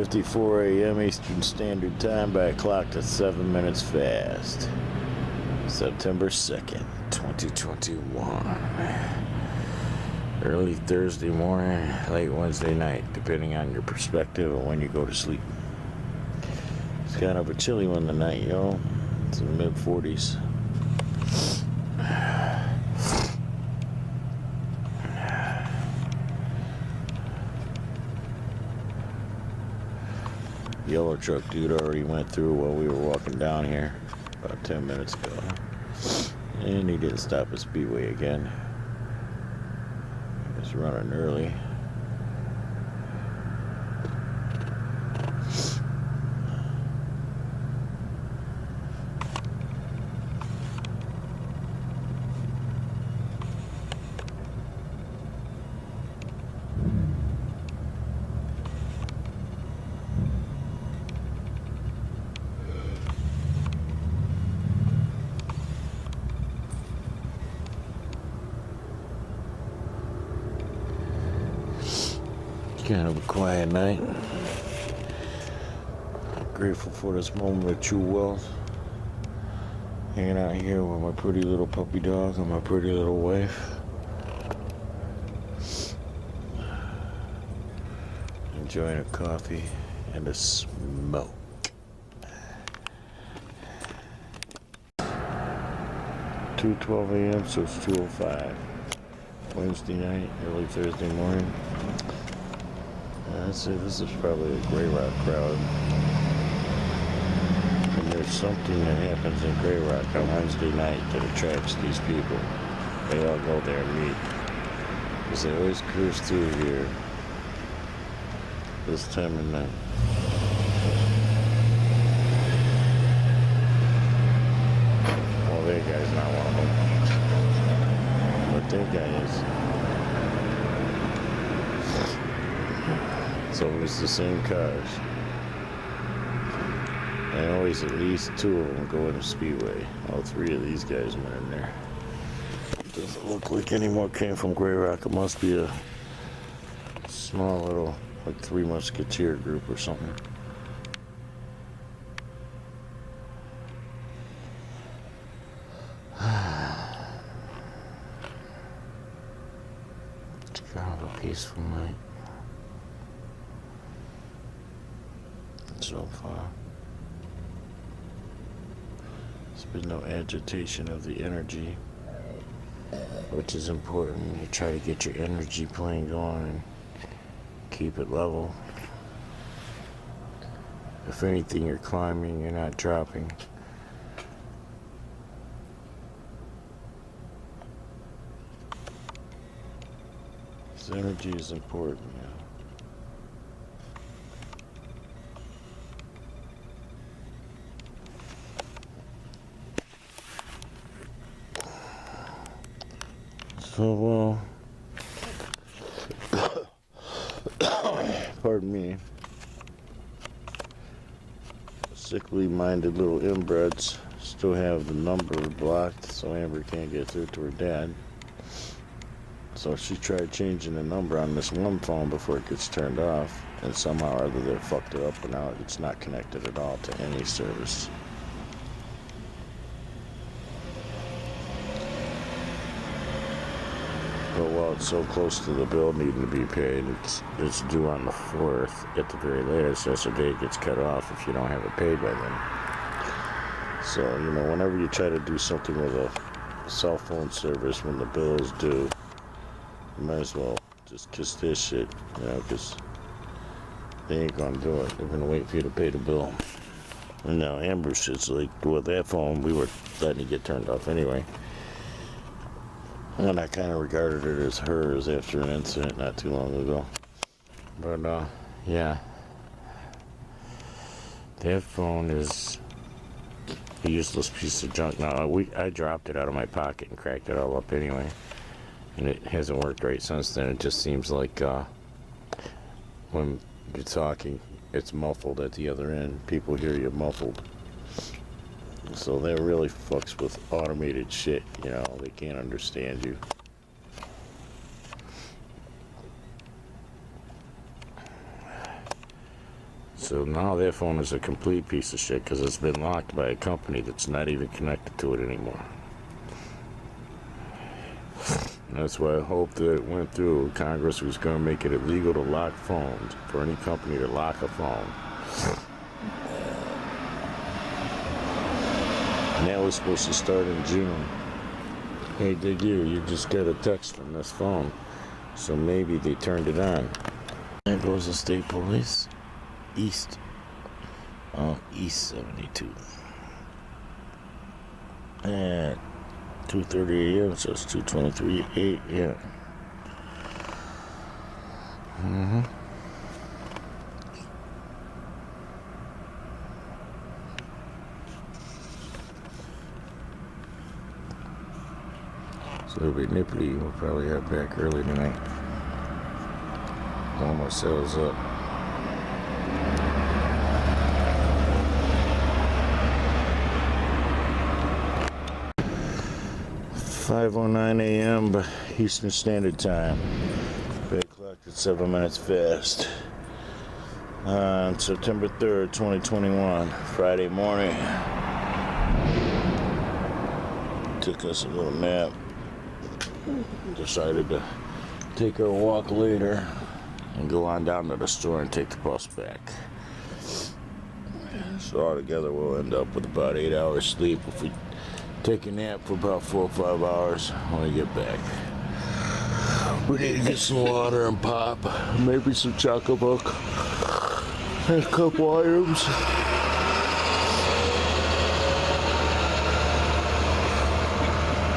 7:54 a.m. Eastern Standard Time by a clock that's 7 minutes fast. September 2nd, 2021. Early Thursday morning, late Wednesday night, depending on your perspective and when you go to sleep. It's kind of a chilly one tonight, yo. It's in the mid-40s. Yellow truck dude already went through while we were walking down here about 10 minutes ago. And he didn't stop at Speedway again. He was running early. Kind of a quiet night. Grateful for this moment of true wealth. Hanging out here with my pretty little puppy dog and my pretty little wife. Enjoying a coffee and a smoke. 2:12 a.m. so it's 2:05. Wednesday night, early Thursday morning. I'd say this is probably a Grey Rock crowd. And there's something that happens in Grey Rock on Wednesday night that attracts these people. They all go there and meet. Because they always cruise through here this time of night. Well, that guy's not one of them. But that guy is. So it's the same cars. And always at least two of them go into Speedway. All three of these guys went in there. Doesn't look like any more came from Grey Rock. It must be a small little, like, Three Musketeer group or something. It's kind of a peaceful night. So far, there's been no agitation of the energy, which is important. You try to get your energy plane going and keep it level. If anything, you're climbing, you're not dropping. This energy is important, yeah. So, pardon me, sickly-minded little inbreds still have the number blocked, so Amber can't get through to her dad. So she tried changing the number on this one phone before it gets turned off, and somehow or other they fucked it up, and now it's not connected at all to any service. But while it's so close to the bill needing to be paid, it's due on the 4th at the very latest. That's the day it gets cut off if you don't have it paid by then. So, you know, whenever you try to do something with a cell phone service when the bill is due, you might as well just kiss this shit, you know, because they ain't gonna do it. They're gonna wait for you to pay the bill. And now Amber shit's like, with that phone, we were letting it get turned off anyway. And I kind of regarded it as hers after an incident not too long ago. But, yeah. That phone is a useless piece of junk. Now, I dropped it out of my pocket and cracked it all up anyway. And it hasn't worked right since then. It just seems like when you're talking, it's muffled at the other end. People hear you muffled. So that really fucks with automated shit, you know, they can't understand you. So now their phone is a complete piece of shit because it's been locked by a company that's not even connected to it anymore. And that's why I hope that it went through. Congress was going to make it illegal to lock phones, for any company to lock a phone. And that was supposed to start in June. Hey, did you just got a text from this phone. So maybe they turned it on. There goes the state police. East 72. At 2:30 a.m., so it's 2:23 a.m. So it'll be nipply. We'll probably have back early tonight. Warm ourselves up. .5:09 a.m. Eastern Standard Time. Bed clock at 7 minutes fast. On September 3rd, 2021, Friday morning. Took us a little nap. Decided to take our walk later and go on down to the store and take the bus back. So altogether we'll end up with about 8 hours sleep if we take a nap for about 4 or 5 hours when we get back. We need to get some water and pop, maybe some chocolate milk, and a couple items.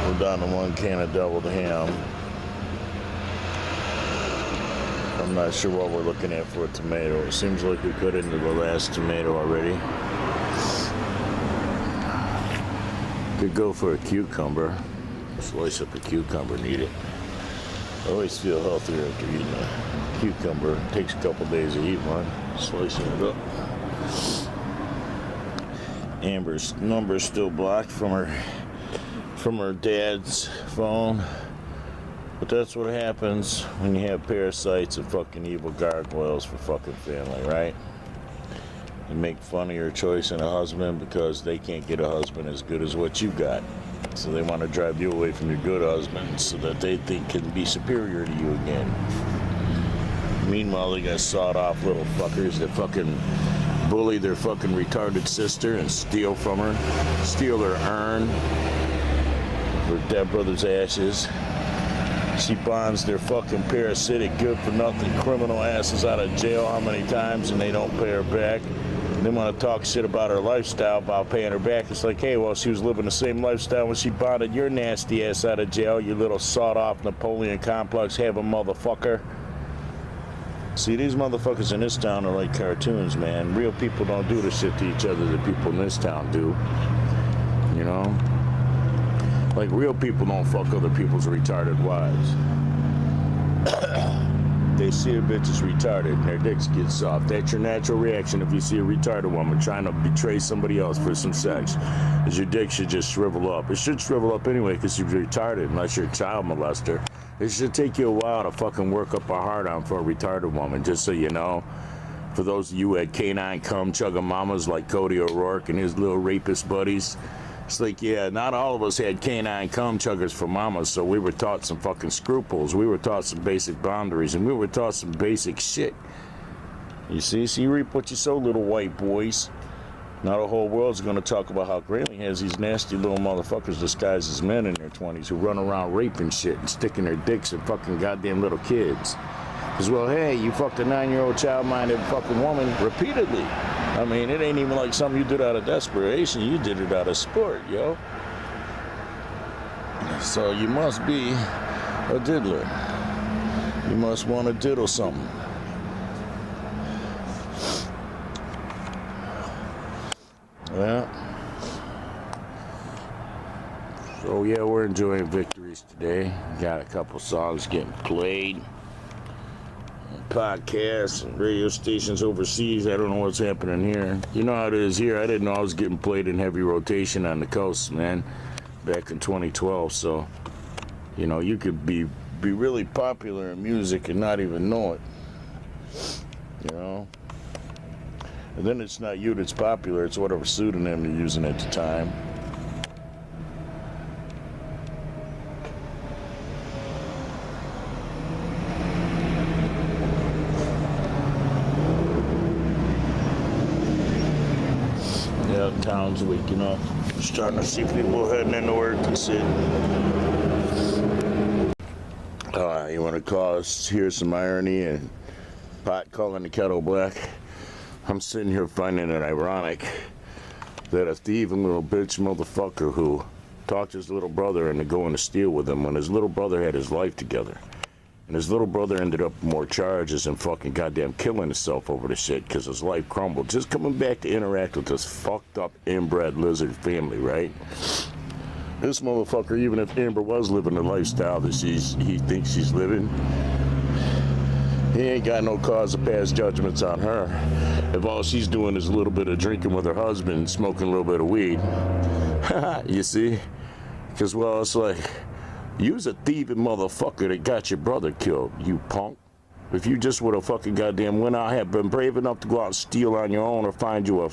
We're down to 1 can of deviled ham. I'm not sure what we're looking at for a tomato. It seems like we cut into the last tomato already. Could go for a cucumber. Slice up a cucumber, need it. I always feel healthier after eating a cucumber. It takes a couple days to eat one. Slicing it up. Amber's number's still blocked from her dad's phone. But that's what happens when you have parasites and fucking evil gargoyles for fucking family, right? You make fun of your choice in a husband because they can't get a husband as good as what you got. So they want to drive you away from your good husband so that they think can be superior to you again. Meanwhile, they got sawed off little fuckers that fucking bully their fucking retarded sister and steal from her, steal her urn of her dead brother's ashes. She bonds their fucking parasitic, good-for-nothing criminal asses out of jail how many times and they don't pay her back. They want to talk shit about her lifestyle, about paying her back. It's like, hey, well, she was living the same lifestyle when she bonded your nasty ass out of jail, you little sawed-off Napoleon complex having motherfucker. See, these motherfuckers in this town are like cartoons, man. Real people don't do the shit to each other that people in this town do. You know? Like, real people don't fuck other people's retarded wives. They see a bitch is retarded and their dicks get soft. That's your natural reaction if you see a retarded woman trying to betray somebody else for some sex. Is your dick should just shrivel up. It should shrivel up anyway because you're retarded unless you're a child molester. It should take you a while to fucking work up a hard on for a retarded woman, just so you know. For those of you who had canine cum chugging mamas like Cody O'Rourke and his little rapist buddies. It's like, yeah, not all of us had canine cum chuggers for mamas, so we were taught some fucking scruples. We were taught some basic boundaries, and we were taught some basic shit. You see? So you reap what you sow, little white boys. Now the whole world's going to talk about how Grayling has these nasty little motherfuckers disguised as men in their 20s who run around raping shit and sticking their dicks in fucking goddamn little kids. Because, well, hey, you fucked a 9-year-old child-minded fucking woman repeatedly. I mean, it ain't even like something you did out of desperation. You did it out of sport, yo. So you must be a diddler. You must want to diddle something. Yeah. So, yeah, we're enjoying victories today. Got a couple songs getting played. Podcasts and radio stations overseas. I don't know what's happening here. You know how it is here. I didn't know I was getting played in heavy rotation on the coast, man, back in 2012. So, you know, you could be really popular in music and not even know it. You know, And then it's not you that's popular, it's whatever pseudonym you're using at the time. Yeah, town's waking up. Starting to see people heading into work and shit. You want to cause here's some irony and pot calling the kettle black. I'm sitting here finding it ironic that a thieving little bitch motherfucker who talked his little brother into going to steal with him when his little brother had his life together. And his little brother ended up with more charges and fucking goddamn killing himself over the shit because his life crumbled. Just coming back to interact with this fucked up inbred lizard family, right? This motherfucker, even if Amber was living the lifestyle that he thinks she's living, he ain't got no cause to pass judgments on her. If all she's doing is a little bit of drinking with her husband, smoking a little bit of weed, you see? Because, well, it's like, you's a thieving motherfucker that got your brother killed, you punk. If you just would have fucking goddamn went out, had been brave enough to go out and steal on your own or find you a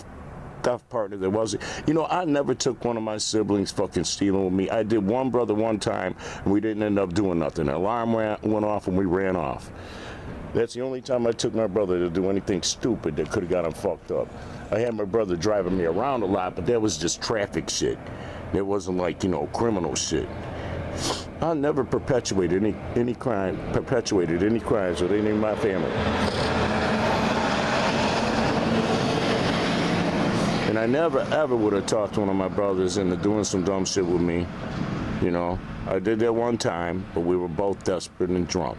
theft partner that wasn't. You know, I never took one of my siblings fucking stealing with me. I did one brother one time, and we didn't end up doing nothing. The alarm went off, and we ran off. That's the only time I took my brother to do anything stupid that could have got him fucked up. I had my brother driving me around a lot, but that was just traffic shit. It wasn't like, you know, criminal shit. I never perpetuated any crimes with any of my family. And I never ever would have talked one of my brothers into doing some dumb shit with me. You know, I did that one time, but we were both desperate and drunk.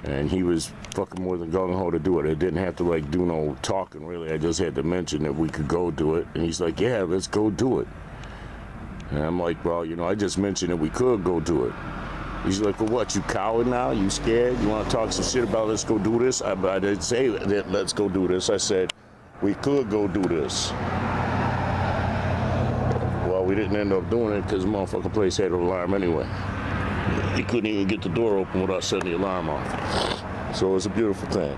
And he was fucking more than gung-ho to do it. I didn't have to like do no talking really. I just had to mention that we could go do it. And he's like, yeah, let's go do it. And I'm like, well, you know, I just mentioned that we could go do it. He's like, well, what, you coward now? You scared? You want to talk some shit about let's go do this? I didn't say that let's go do this. I said, we could go do this. Well, we didn't end up doing it because the motherfucking place had an alarm anyway. He couldn't even get the door open without setting the alarm off. So it was a beautiful thing.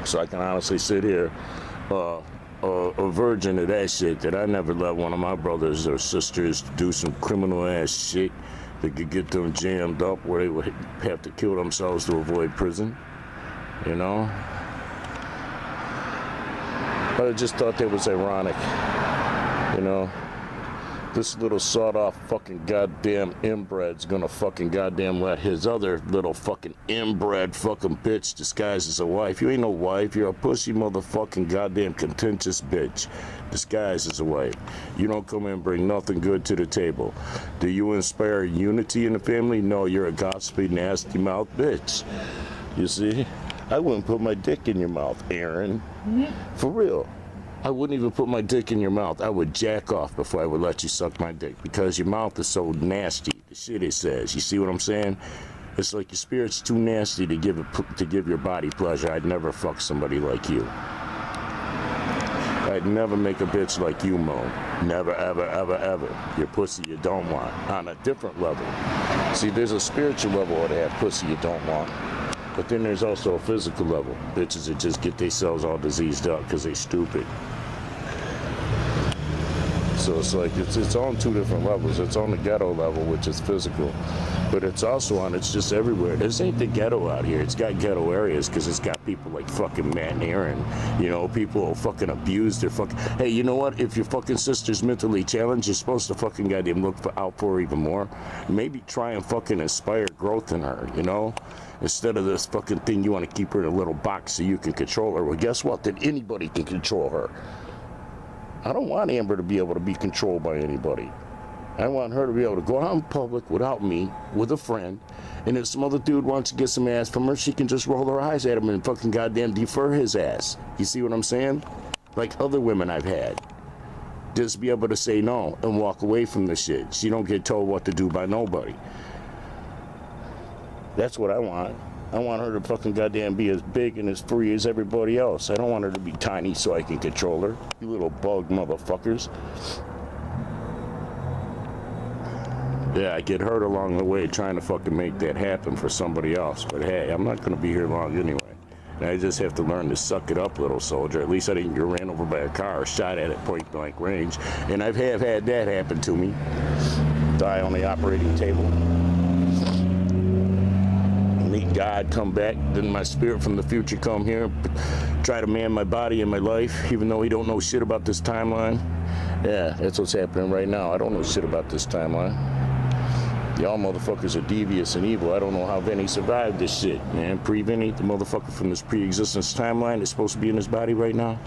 So I can honestly sit here a virgin of that shit, that I never let one of my brothers or sisters do some criminal ass shit that could get them jammed up where they would have to kill themselves to avoid prison. You know? But I just thought that was ironic. You know? This little sawed-off fucking goddamn inbred's gonna fucking goddamn let his other little fucking inbred fucking bitch disguised as a wife. You ain't no wife. You're a pussy motherfucking goddamn contentious bitch disguised as a wife. You don't come in and bring nothing good to the table. Do you inspire unity in the family? No, you're a gossipy, nasty mouth bitch. You see? I wouldn't put my dick in your mouth, Aaron. For real. I wouldn't even put my dick in your mouth. I would jack off before I would let you suck my dick because your mouth is so nasty. The shit it says. You see what I'm saying? It's like your spirit's too nasty to give your body pleasure. I'd never fuck somebody like you. I'd never make a bitch like you, Mo. Never, ever, ever, ever. Your pussy you don't want. On a different level. See, there's a spiritual level of that pussy you don't want. But then there's also a physical level. Bitches that just get themselves all diseased up because they stupid. So it's like, it's on two different levels. It's on the ghetto level, which is physical. But it's also on, it's just everywhere. This ain't the ghetto out here. It's got ghetto areas because it's got people like fucking Matt and Aaron. You know, people who fucking abuse their fucking... Hey, you know what? If your fucking sister's mentally challenged, you're supposed to fucking goddamn look out for her even more. Maybe try and fucking inspire growth in her, you know? Instead of this fucking thing, you want to keep her in a little box so you can control her. Well, guess what? Then anybody can control her. I don't want Amber to be able to be controlled by anybody. I want her to be able to go out in public without me, with a friend, and if some other dude wants to get some ass from her, she can just roll her eyes at him and fucking goddamn defer his ass. You see what I'm saying? Like other women I've had. Just be able to say no and walk away from the shit. She don't get told what to do by nobody. That's what I want. I want her to fucking goddamn be as big and as free as everybody else. I don't want her to be tiny so I can control her. You little bug motherfuckers. Yeah, I get hurt along the way trying to fucking make that happen for somebody else. But hey, I'm not going to be here long anyway. And I just have to learn to suck it up, little soldier. At least I didn't get ran over by a car or shot at point blank range. And I've had that happen to me. Die on the operating table. Meet God, come back, then my spirit from the future come here, try to man my body and my life, even though he don't know shit about this timeline. Yeah, that's what's happening right now. I don't know shit about this timeline. Y'all motherfuckers are devious and evil. I don't know how Vinny survived this shit, man. Pre-Vinny, the motherfucker from this pre-existence timeline is supposed to be in his body right now.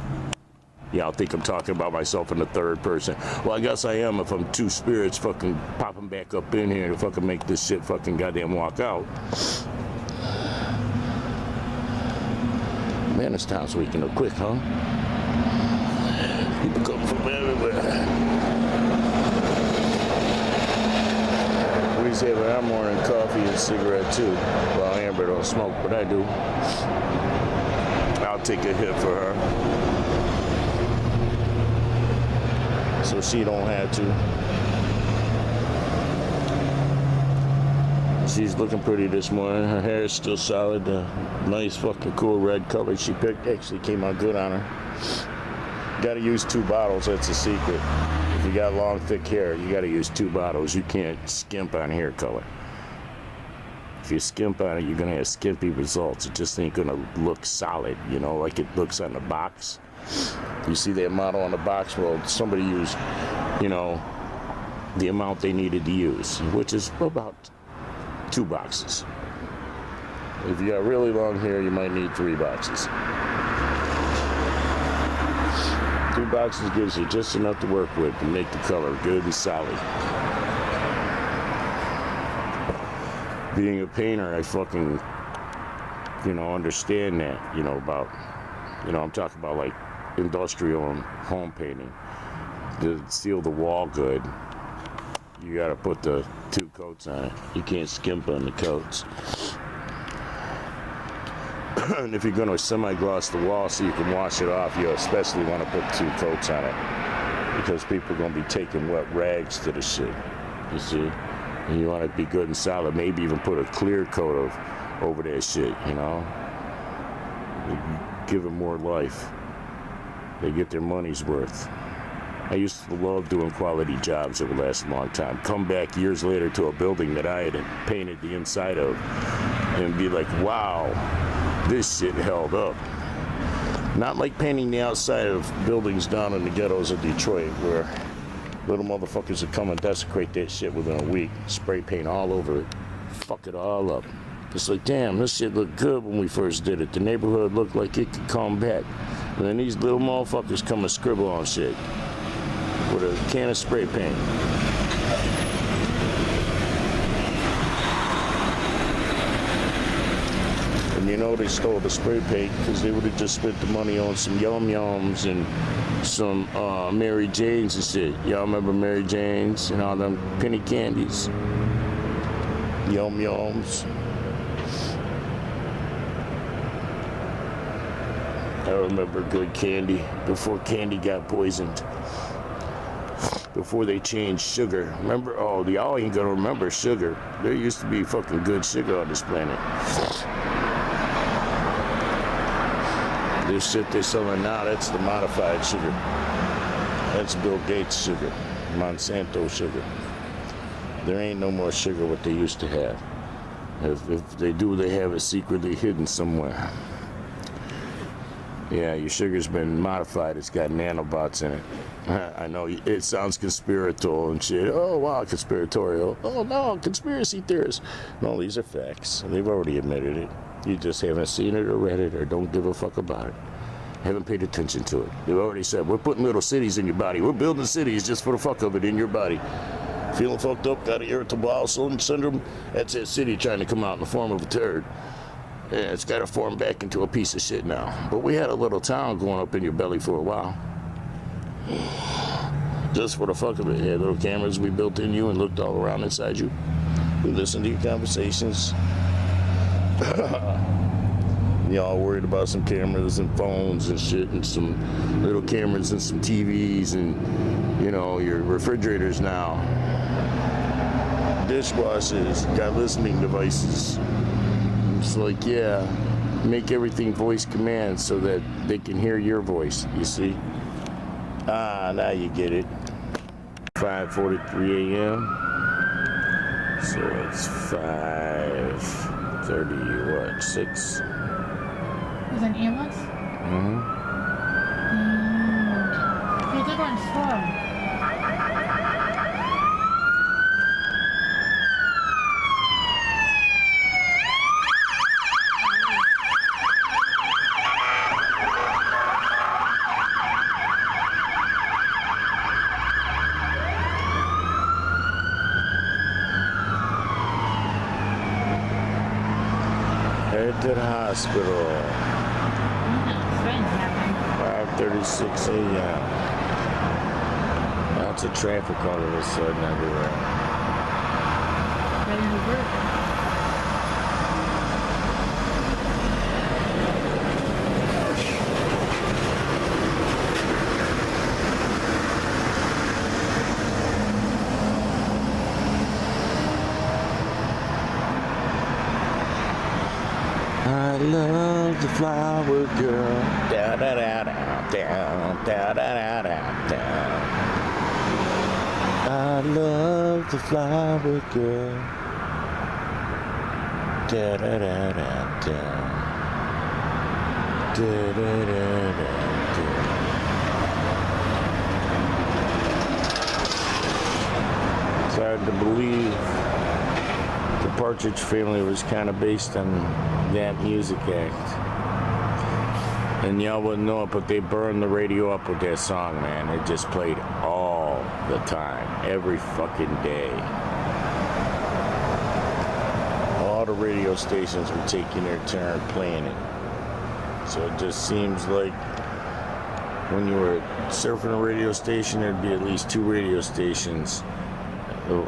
Y'all think I'm talking about myself in the third person. Well, I guess I am if I'm two spirits fucking popping back up in here to fucking make this shit fucking goddamn walk out. Man, this town's waking up quick, huh? People come from everywhere. We used to have an morning coffee and cigarette too. Well, Amber don't smoke, but I do. I'll take a hit for her, so she don't have to. She's looking pretty this morning. Her hair is still solid. Nice fucking cool red color she picked. Actually came out good on her. Gotta use 2 bottles, that's a secret. If you got long, thick hair, you gotta use 2 bottles. You can't skimp on hair color. If you skimp on it, you're gonna have skimpy results. It just ain't gonna look solid, you know, like it looks on the box. You see that model on the box? Well, somebody used, you know, the amount they needed to use, which is about 2 boxes. If you got really long hair, you might need 3 boxes. 2 boxes gives you just enough to work with to make the color good and solid. Being a painter, I fucking, you know, understand that, you know, about, you know, I'm talking about like industrial and home painting. To seal the wall good, you gotta put the 2 coats on it. You can't skimp on the coats. And if you're gonna semi-gloss the wall so you can wash it off, you especially want to put 2 coats on it, because people are gonna be taking wet rags to the shit. You see, and you want it to be good and solid. Maybe even put a clear coat over that shit. You know, give it more life. They get their money's worth. I used to love doing quality jobs that would last a long time. Come back years later to a building that I had painted the inside of and be like, wow, this shit held up. Not like painting the outside of buildings down in the ghettos of Detroit where little motherfuckers would come and desecrate that shit within a week. Spray paint all over it. Fuck it all up. It's like, damn, this shit looked good when we first did it. The neighborhood looked like it could come back. And then these little motherfuckers come and scribble on shit with a can of spray paint. And you know they stole the spray paint because they would have just spent the money on some yum-yums and some Mary Janes and shit. Y'all remember Mary Janes and all them penny candies? Yum-yums. I remember good candy before candy got poisoned. Before they changed sugar. Remember? Oh, y'all ain't gonna remember sugar. There used to be fucking good sugar on this planet. This shit they're selling now, that's the modified sugar. That's Bill Gates sugar. Monsanto sugar. There ain't no more sugar what they used to have. If they do, they have it secretly hidden somewhere. Yeah, your sugar's been modified. It's got nanobots in it. I know it sounds conspiratorial and shit. Oh, wow, conspiratorial. Oh, no, conspiracy theorists. No, these are facts. They've already admitted it. You just haven't seen it or read it or don't give a fuck about it. Haven't paid attention to it. They've already said, we're putting little cities in your body. We're building cities just for the fuck of it in your body. Feeling fucked up, got an irritable bowel syndrome, that's that city trying to come out in the form of a turd. Yeah, it's got to form back into a piece of shit now. But we had a little town going up in your belly for a while. Just for the fuck of it. Had little cameras we built in you and looked all around inside you. We listened to your conversations. Y'all worried about some cameras and phones and shit and some little cameras and some TVs and, you know, your refrigerators now. Dishwashers, got listening devices. It's like, yeah, make everything voice command so that they can hear your voice, you see? Ah, now you get it. 5:43 a.m. So it's 5:30, what, 6? With an earmuffs? You're going slow. Head to the hospital. 5:36 a.m. Lots of traffic all of a sudden everywhere. Ready to work. I love the flower girl. Da da da da down, da da da da down. I love the flower girl. Da da da da down. Da da da da down. It's hard to believe the Partridge Family was kind of based on that music act. And y'all wouldn't know it, but they burned the radio up with that song, man. It just played all the time, every fucking day. All the radio stations were taking their turn playing it. So it just seems like when you were surfing a radio station, there'd be at least 2 radio stations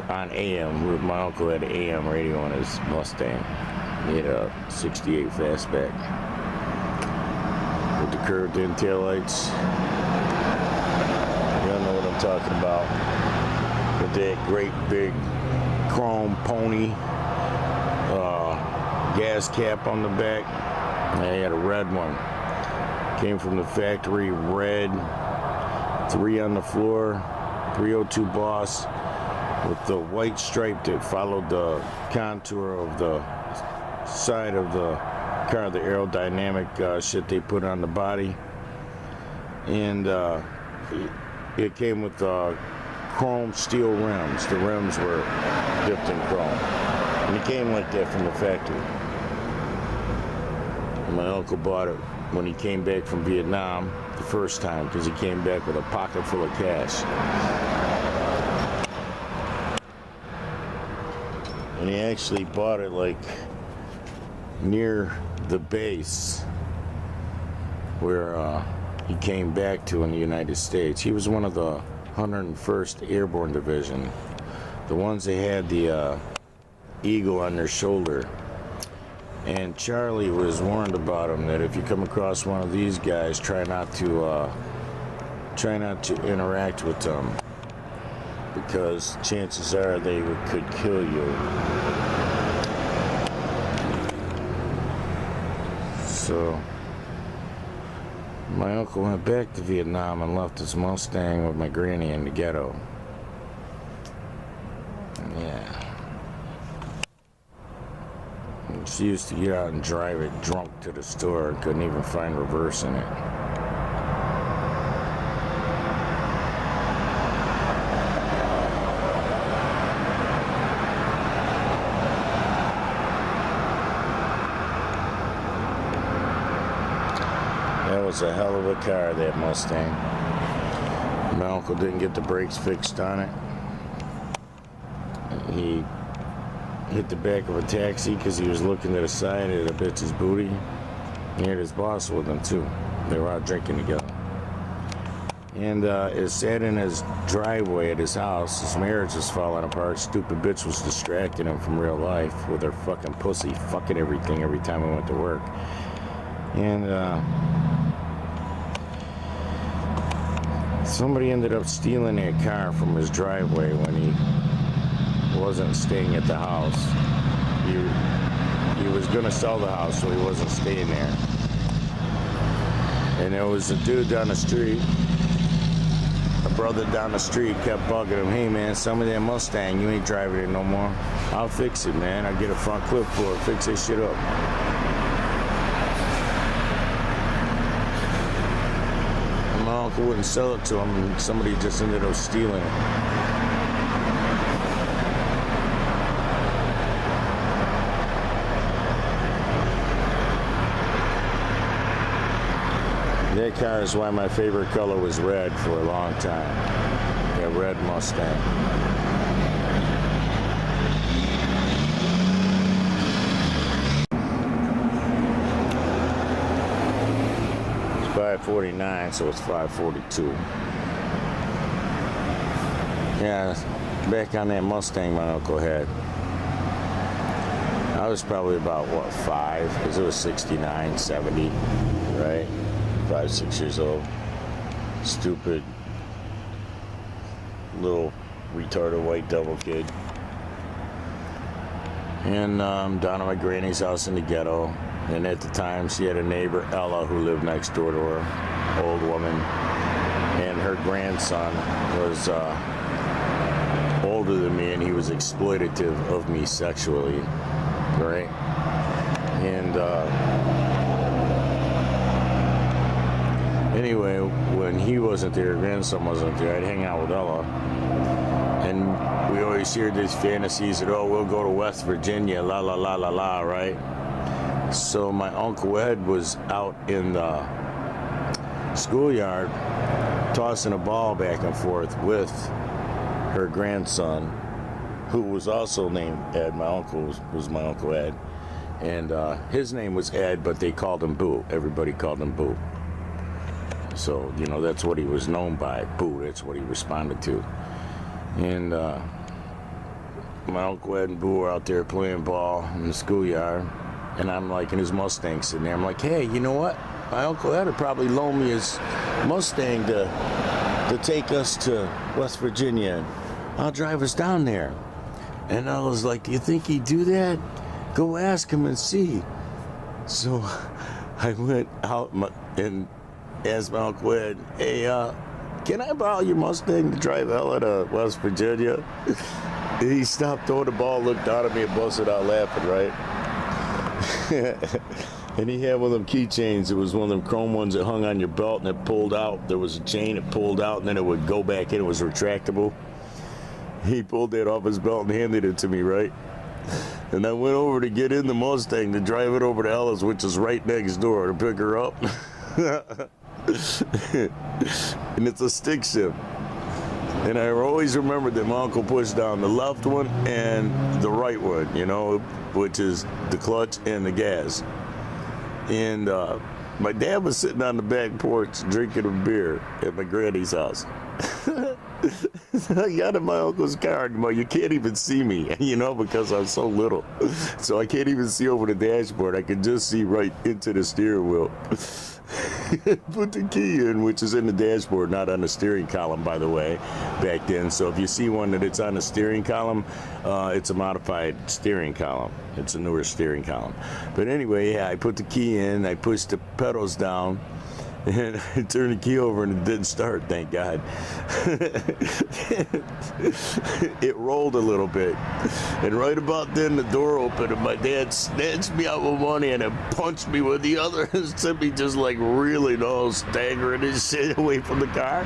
on AM. My uncle had an AM radio on his Mustang. He had a 68 fastback with the curved in taillights. Y'all know what I'm talking about. With that great big chrome pony gas cap on the back. I had a red one. Came from the factory, red, 3 on the floor, 302 Boss, with the white stripe that followed the contour of the side of the car, the aerodynamic shit they put on the body. And it came with chrome steel rims. The rims were dipped in chrome. And it came like that from the factory. And my uncle bought it when he came back from Vietnam the first time, because he came back with a pocket full of cash. And he actually bought it like near the base where he came back to in the United States. He was one of the 101st Airborne Division, the ones that had the eagle on their shoulder. And Charlie was warned about him that if you come across one of these guys, try not to interact with them, because chances are they could kill you. So my uncle went back to Vietnam and left his Mustang with my granny in the ghetto. Yeah. And she used to get out and drive it drunk to the store and couldn't even find reverse in it. That was a hell of a car, that Mustang. My uncle didn't get the brakes fixed on it. He hit the back of a taxi because he was looking to the side at a bitch's booty. He had his boss with him too. They were out drinking together. And it sat in his driveway at his house. His marriage was falling apart. Stupid bitch was distracting him from real life with her fucking pussy, fucking everything every time I went to work. And somebody ended up stealing that car from his driveway when he wasn't staying at the house. He was gonna sell the house, so he wasn't staying there. And there was a dude down the street, a brother down the street kept bugging him, hey man, some of that Mustang, you ain't driving it no more. I'll fix it, man. I'll get a front clip for it, fix that shit up. And my uncle wouldn't sell it to him, and somebody just ended up stealing it. That car is why my favorite color was red for a long time. That red Mustang. It's 5:49, so it's 5:42. Yeah, back on that Mustang my uncle had. I was probably about, what, 5? Because it was 69, 70, right? 5, 6 years old. Stupid little retarded white devil kid. And down at my granny's house in the ghetto. And at the time she had a neighbor, Ella, who lived next door to her, old woman. And her grandson was older than me, and he was exploitative of me sexually, right? And anyway, when he wasn't there, grandson wasn't there, I'd hang out with Ella. And we always hear these fantasies that, oh, we'll go to West Virginia, la la la la la, right? So my Uncle Ed was out in the schoolyard tossing a ball back and forth with her grandson, who was also named Ed. My uncle was my Uncle Ed. And his name was Ed, but they called him Boo. Everybody called him Boo. So, you know, that's what he was known by, Boo. That's what he responded to. And my Uncle Ed and Boo were out there playing ball in the schoolyard. And I'm like in his Mustang sitting there. I'm like, hey, you know what? My Uncle Ed would probably loan me his Mustang to take us to West Virginia. I'll drive us down there. And I was like, do you think he'd do that? Go ask him and see. So I went out and asked my Uncle Ed, hey, can I borrow your Mustang to drive Ella to West Virginia? And he stopped throwing the ball, looked down at me, and busted out laughing, right? And he had one of them keychains. It was one of them chrome ones that hung on your belt, and it pulled out. There was a chain, it pulled out, and then it would go back in. It was retractable. He pulled that off his belt and handed it to me, right? And I went over to get in the Mustang to drive it over to Ella's, which is right next door, to pick her up. And it's a stick shift. And I always remembered that my uncle pushed down the left one and the right one, you know, which is the clutch and the gas. And my dad was sitting on the back porch drinking a beer at my granny's house. I got in my uncle's car, and you can't even see me, you know, because I'm so little. So I can't even see over the dashboard. I can just see right into the steering wheel. Put the key in, which is in the dashboard, not on the steering column, by the way, back then. So if you see one that it's on the steering column, it's a modified steering column. It's a newer steering column. But anyway, yeah, I put the key in, I pushed the pedals down, and I turned the key over and it didn't start, thank God. It rolled a little bit. And right about then the door opened and my dad snatched me out with one hand and punched me with the other and sent me just like reeling, all staggering and shit away from the car.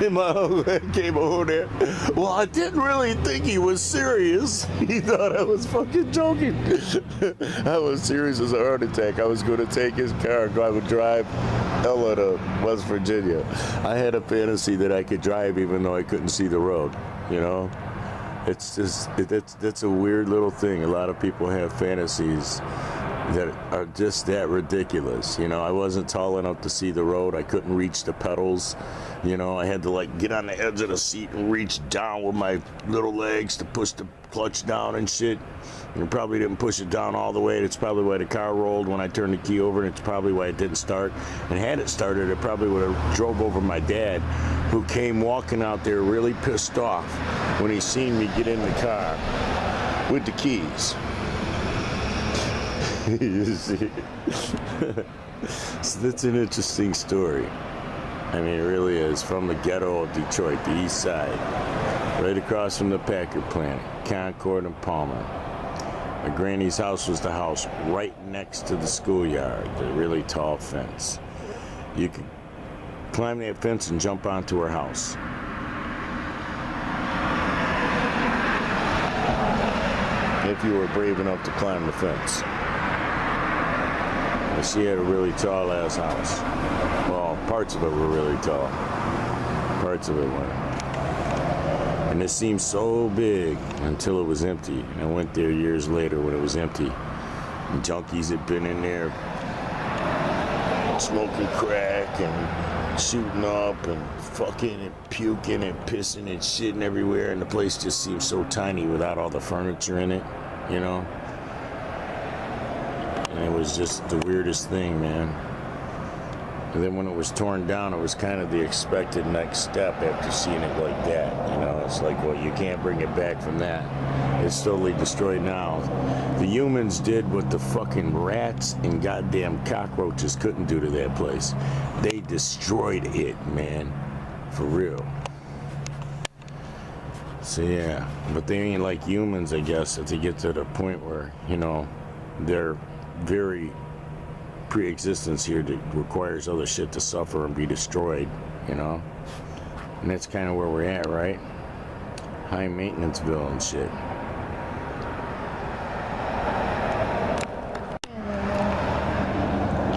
And my uncle came over there. Well, I didn't really think he was serious. He thought I was fucking joking. I was serious as a heart attack. I was going to take his car and I would drive Ella to West Virginia. I had a fantasy that I could drive even though I couldn't see the road, you know? It's just, that's a weird little thing. A lot of people have fantasies that are just that ridiculous. You know, I wasn't tall enough to see the road. I couldn't reach the pedals. You know, I had to like get on the edge of the seat and reach down with my little legs to push the clutch down and shit. And probably didn't push it down all the way. That's probably why the car rolled when I turned the key over, and it's probably why it didn't start. And had it started, it probably would have drove over my dad, who came walking out there really pissed off when he seen me get in the car with the keys. You see? So that's an interesting story. I mean, it really is. From the ghetto of Detroit, the east side, right across from the Packard plant, Concord and Palmer. My granny's house was the house right next to the schoolyard, the really tall fence. You could climb that fence and jump onto her house. If you were brave enough to climb the fence. But she had a really tall ass house. Well, parts of it were really tall. Parts of it weren't. And it seemed so big until it was empty. And I went there years later when it was empty. And junkies had been in there smoking crack and shooting up and fucking and puking and pissing and shitting everywhere. And the place just seemed so tiny without all the furniture in it, you know? And it was just the weirdest thing, man. And then when it was torn down, it was kind of the expected next step after seeing it like that. You know, it's like, well, you can't bring it back from that. It's totally destroyed now. The humans did what the fucking rats and goddamn cockroaches couldn't do to that place. They destroyed it, man. For real. So yeah, but they ain't like humans, I guess, if they get to the point where, you know, they're very pre-existence here that requires other shit to suffer and be destroyed, you know? And that's kind of where we're at, right? High maintenanceville and shit.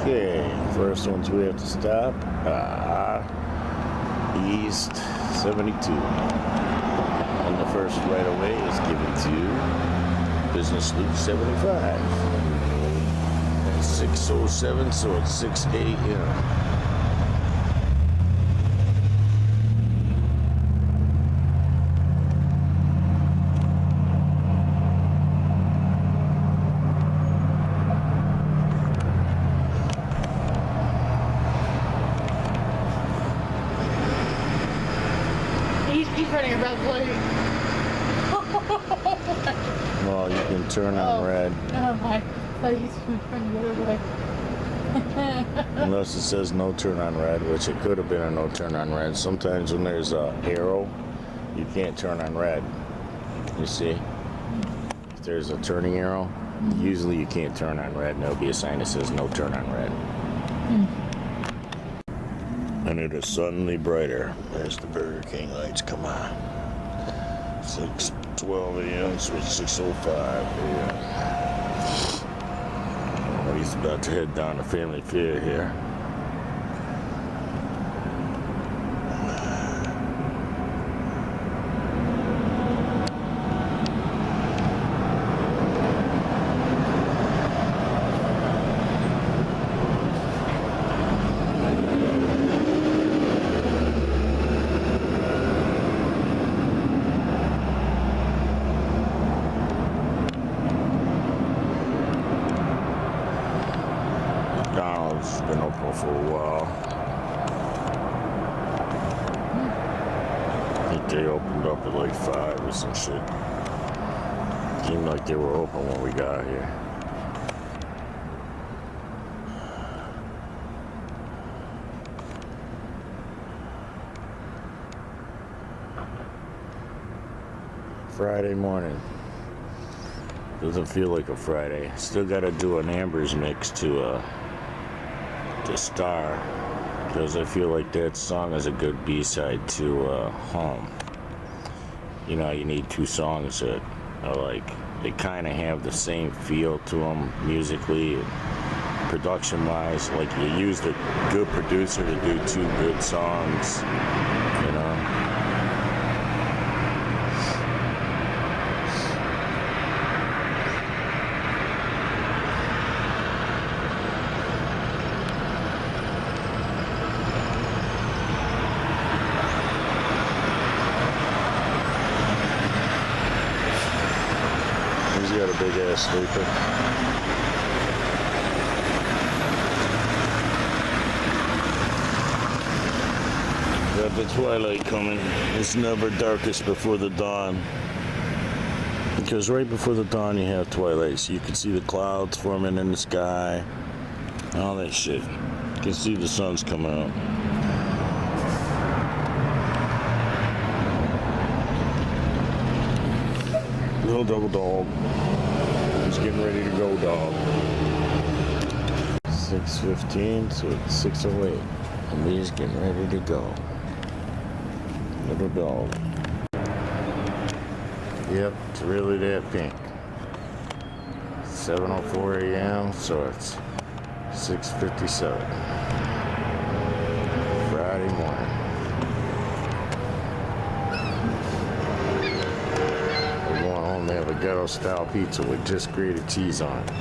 Okay, first ones we have to stop. East 72. And the first right away is given to Business Loop 75. 6:07, so it's 6 a.m. He's running a red light. Well, you can turn on red. Oh my. He's running the other way. Unless it says no turn on red, which it could have been a no turn on red. Sometimes when there's a arrow, you can't turn on red. You see? If there's a turning arrow, usually you can't turn on red, and there'll be a sign that says no turn on red. And it is suddenly brighter. There's the Burger King lights, come on. 6:12 a.m., so it's 6:05 a.m. He's about to head down to Family Fair here. McDonald's been open for a while. I think they opened up at like 5 or some shit. Seemed like they were open when we got here. Friday morning. Doesn't feel like a Friday. Still gotta do an Amber's mix to Star, because I feel like that song is a good B-side to Home. You know, you need two songs that are like, they kind of have the same feel to them musically and production-wise. Like you used a good producer to do two good songs, you know. He's got a big ass sleeper. Got the twilight coming. It's never darkest before the dawn. Because right before the dawn you have twilight, so you can see the clouds forming in the sky, all that shit. You can see the sun's coming up. Little double dog. He's getting ready to go, dog. 6:15, so it's 6:08. And he's getting ready to go. Little dog. Yep, it's really that pink. 7:04 a.m., so it's 6:57. Friday morning. We're going home to have a ghetto-style pizza with just grated cheese on it.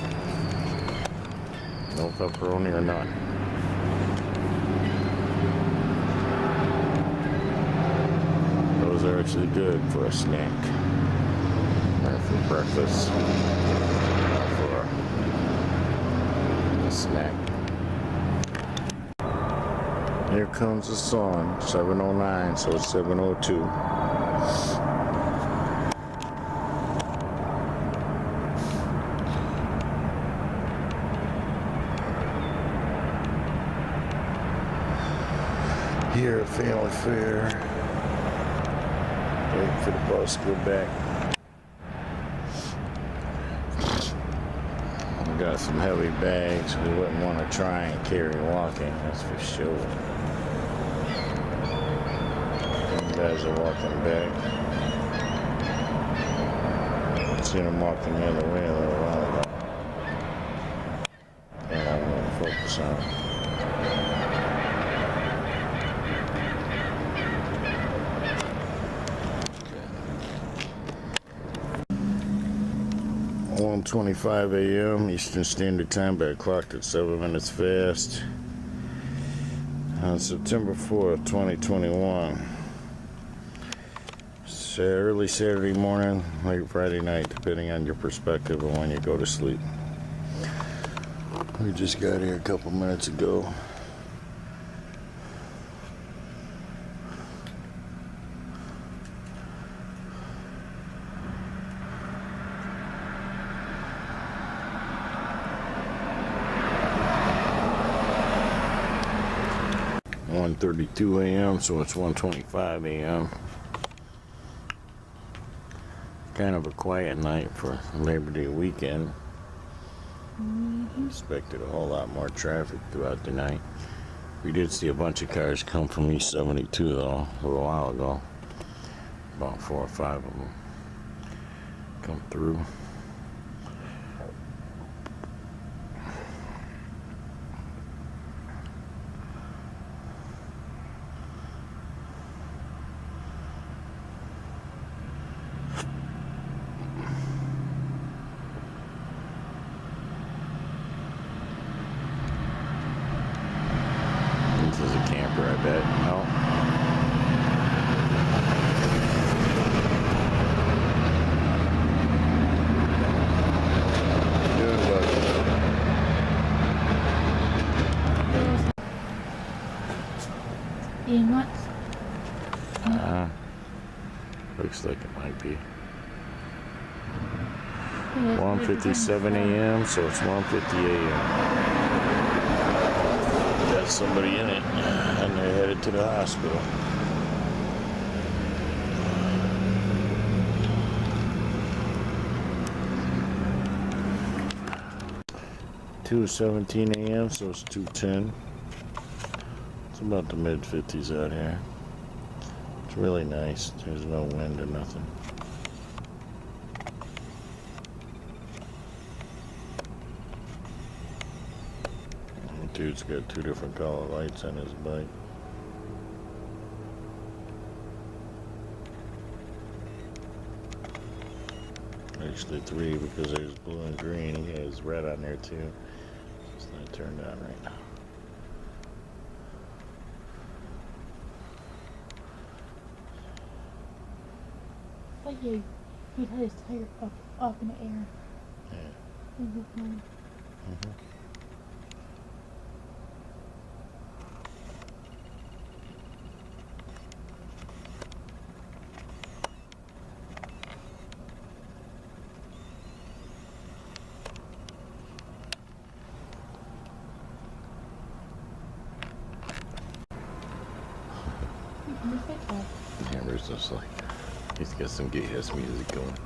No pepperoni or none. Those are actually good for a snack. Or for breakfast. Or for a snack. Here comes the sun. 7:09, so it's 7:02. Here at Family Fair. Wait for the bus to go back. We got some heavy bags we wouldn't want to try and carry walking, that's for sure. You guys are walking back. Seen them walking the other way a little while ago. And I don't want to focus on it. 1:25 a.m. Eastern Standard Time, but I clocked at 7 minutes fast. On September 4th, 2021. Early Saturday morning, late Friday night, depending on your perspective of when you go to sleep. We just got here a couple minutes ago. One 1:32 a.m., so it's 1:25 a.m. Kind of a quiet night for Labor Day weekend. Expected a whole lot more traffic throughout the night. We did see a bunch of cars come from East 72 though, a little while ago. About 4 or 5 of them come through. This is a camper, I bet. No. Good luck. Ian, what? Looks like it might be. 1:57 a.m., so it's 1:50 a.m. Got somebody in it, and they're headed to the hospital. (2:17 a.m., so it's 2:10. It's about the mid-50s out here. It's really nice. There's no wind or nothing. Dude's got 2 different color lights on his bike. Actually 3, because there's blue and green. He has red on there too. It's not turned on right now. Like he had his tire up in the air. Yeah. Mm-hmm. Hammer's just like, he's got some gay-ass music going.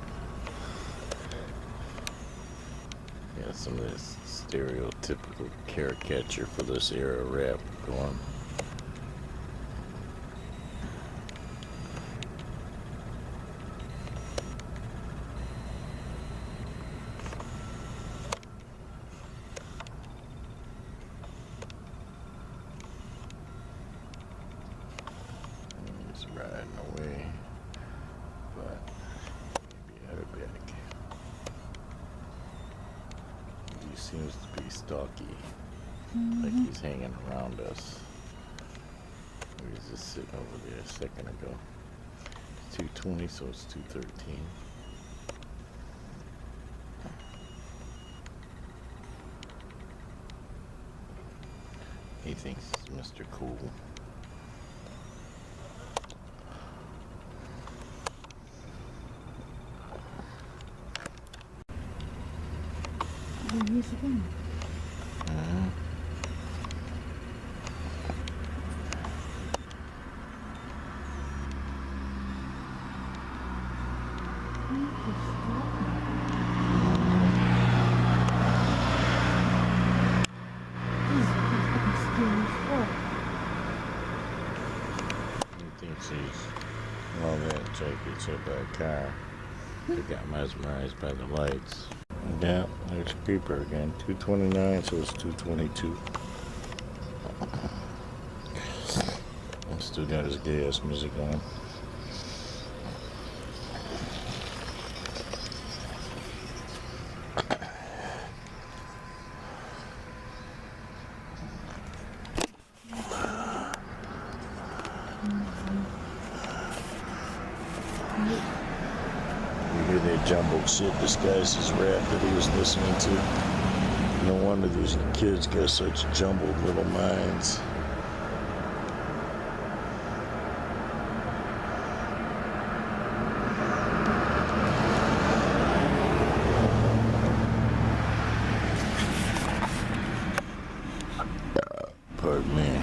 Yeah, some of this stereotypical caricature for this era rap going. He's riding away, but maybe Arabic. He seems to be stalky, like he's hanging around us. He was just sitting over there a second ago. It's 2:20, so it's 2:13. He thinks he's Mr. Cool. There he is again. He thinks he's, well, that Jake gets hit by a car. He got mesmerized by the lights. Yeah, there's Creeper again. 2:29, so it's 2:22. Still got his gay ass music on. You hear that jumbled shit disguised as rap that he was listening to. No wonder these kids got such jumbled little minds. Pardon me.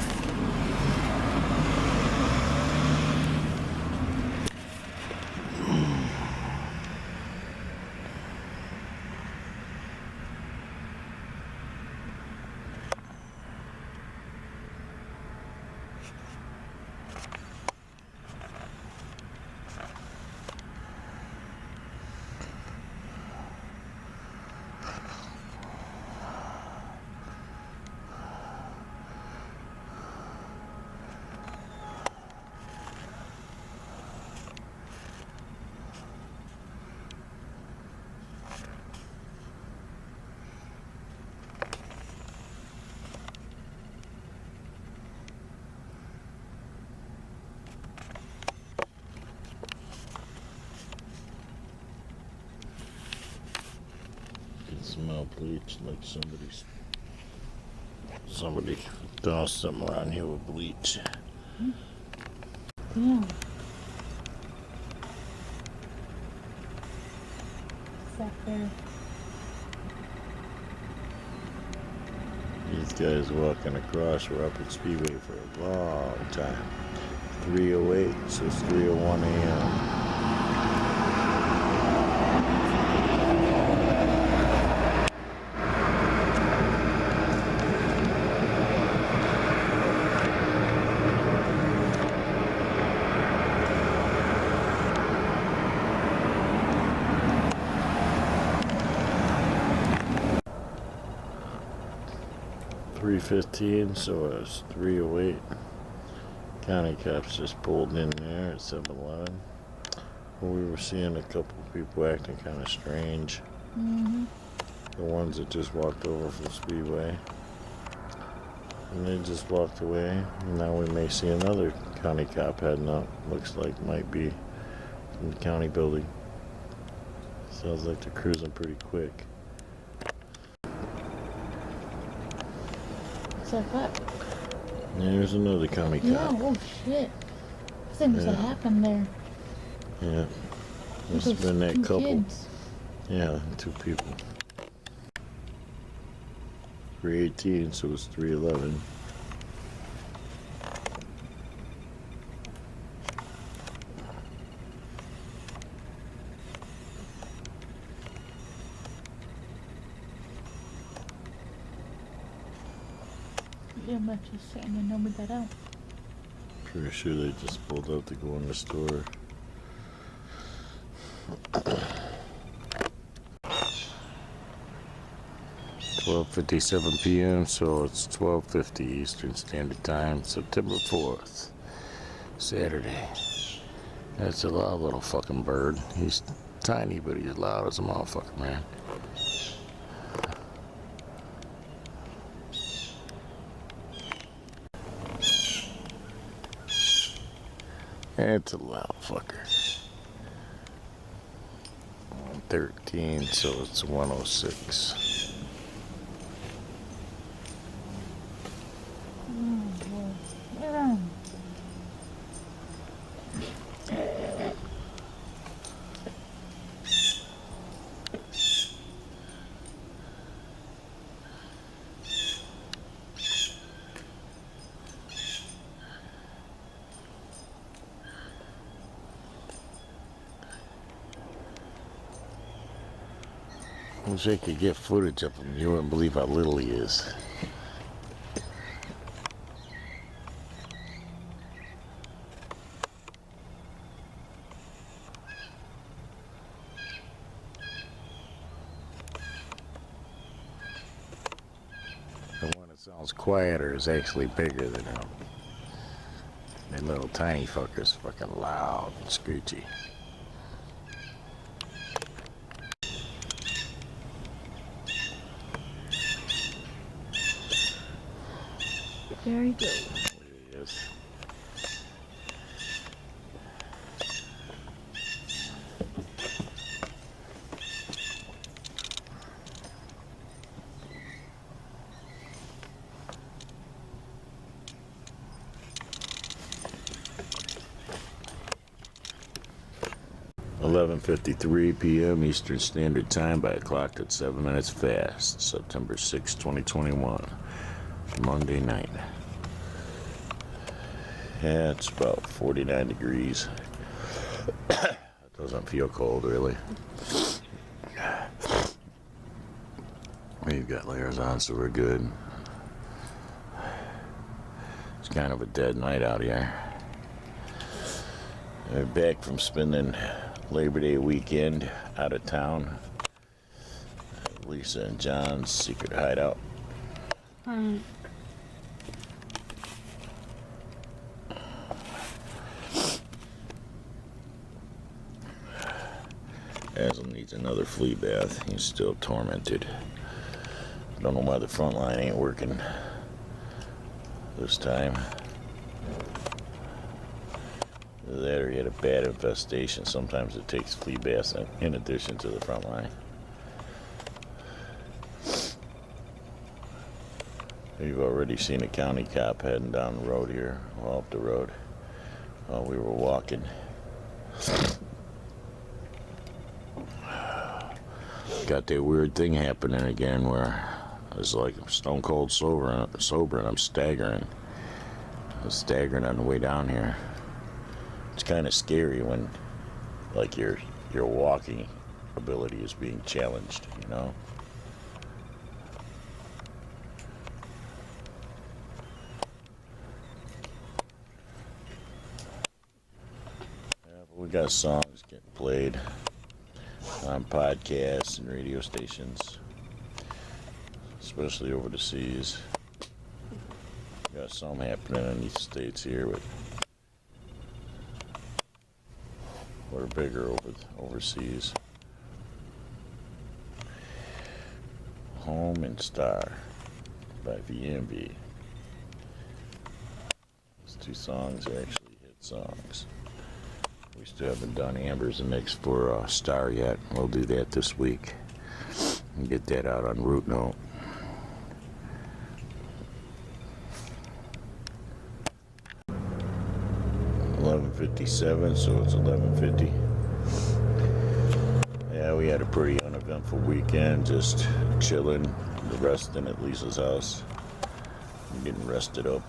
Smell bleach like somebody doused something around here with bleach. Damn. Sat there. These guys walking across were up at Speedway for a long time. 3:08, so it's 3:01 a.m. 3:15, so it's 3:08. County cops just pulled in there at 7-Eleven. We were seeing a couple people acting kind of strange. The ones that just walked over from Speedway. And they just walked away. Now we may see another county cop heading up. Looks like might be from the county building. Sounds like they're cruising pretty quick. What's that cut? There's another county cop. Yeah, oh shit. Things that happened there. Yeah. With Must have been that two couple. kids. Yeah, 2 people. 3:18, so it's 3:11. Yeah, I'm just sitting and no one got out. Pretty sure they just pulled up to go in the store. $12:57 p.m. So it's 12:50 Eastern Standard Time, September 4th, Saturday. That's a loud little fucking bird. He's tiny, but he's loud as a motherfucker, man. It's a loud fucker. 13, so it's 106. Oh, boy. Yeah. Wish I could get footage of him. You wouldn't believe how little he is. The one that sounds quieter is actually bigger than him. That little tiny fucker's fucking loud and screechy. There he goes. There he is. $11:53 p.m. Eastern Standard Time by a clock that's 7 minutes fast. September 6, 2021. Monday night. Yeah, it's about 49 degrees. It doesn't feel cold, really. We've got layers on, so we're good. It's kind of a dead night out here. We're back from spending Labor Day weekend out of town. Lisa and John's secret hideout. Aslan needs another flea bath. He's still tormented. Don't know why the front line ain't working this time. Either that or he had a bad infestation. Sometimes it takes flea baths in addition to the front line. We've already seen a county cop heading down the road here, well, up the road, while we were walking. Got that weird thing happening again where I was like stone cold sober and I'm staggering. I was staggering on the way down here. It's kind of scary when like your walking ability is being challenged, you know? Yeah, but we got songs getting played on podcasts and radio stations, especially over the seas. Got some happening in these states here, but we're bigger overseas. Home and Star by VMB. These two songs are actually hit songs. We still haven't done Amber's mix for Star yet. We'll do that this week and get that out on Root Note. $11:57, so it's 11:50. Yeah, we had a pretty uneventful weekend, just chilling, resting at Lisa's house, getting rested up.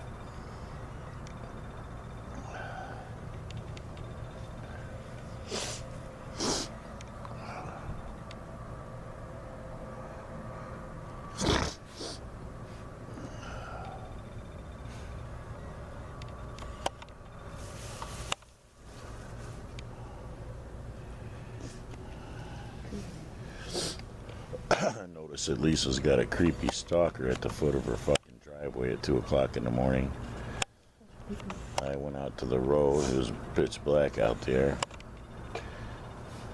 said Lisa's got a creepy stalker at the foot of her fucking driveway at 2 o'clock in the morning. I went out to the road. It was pitch black out there.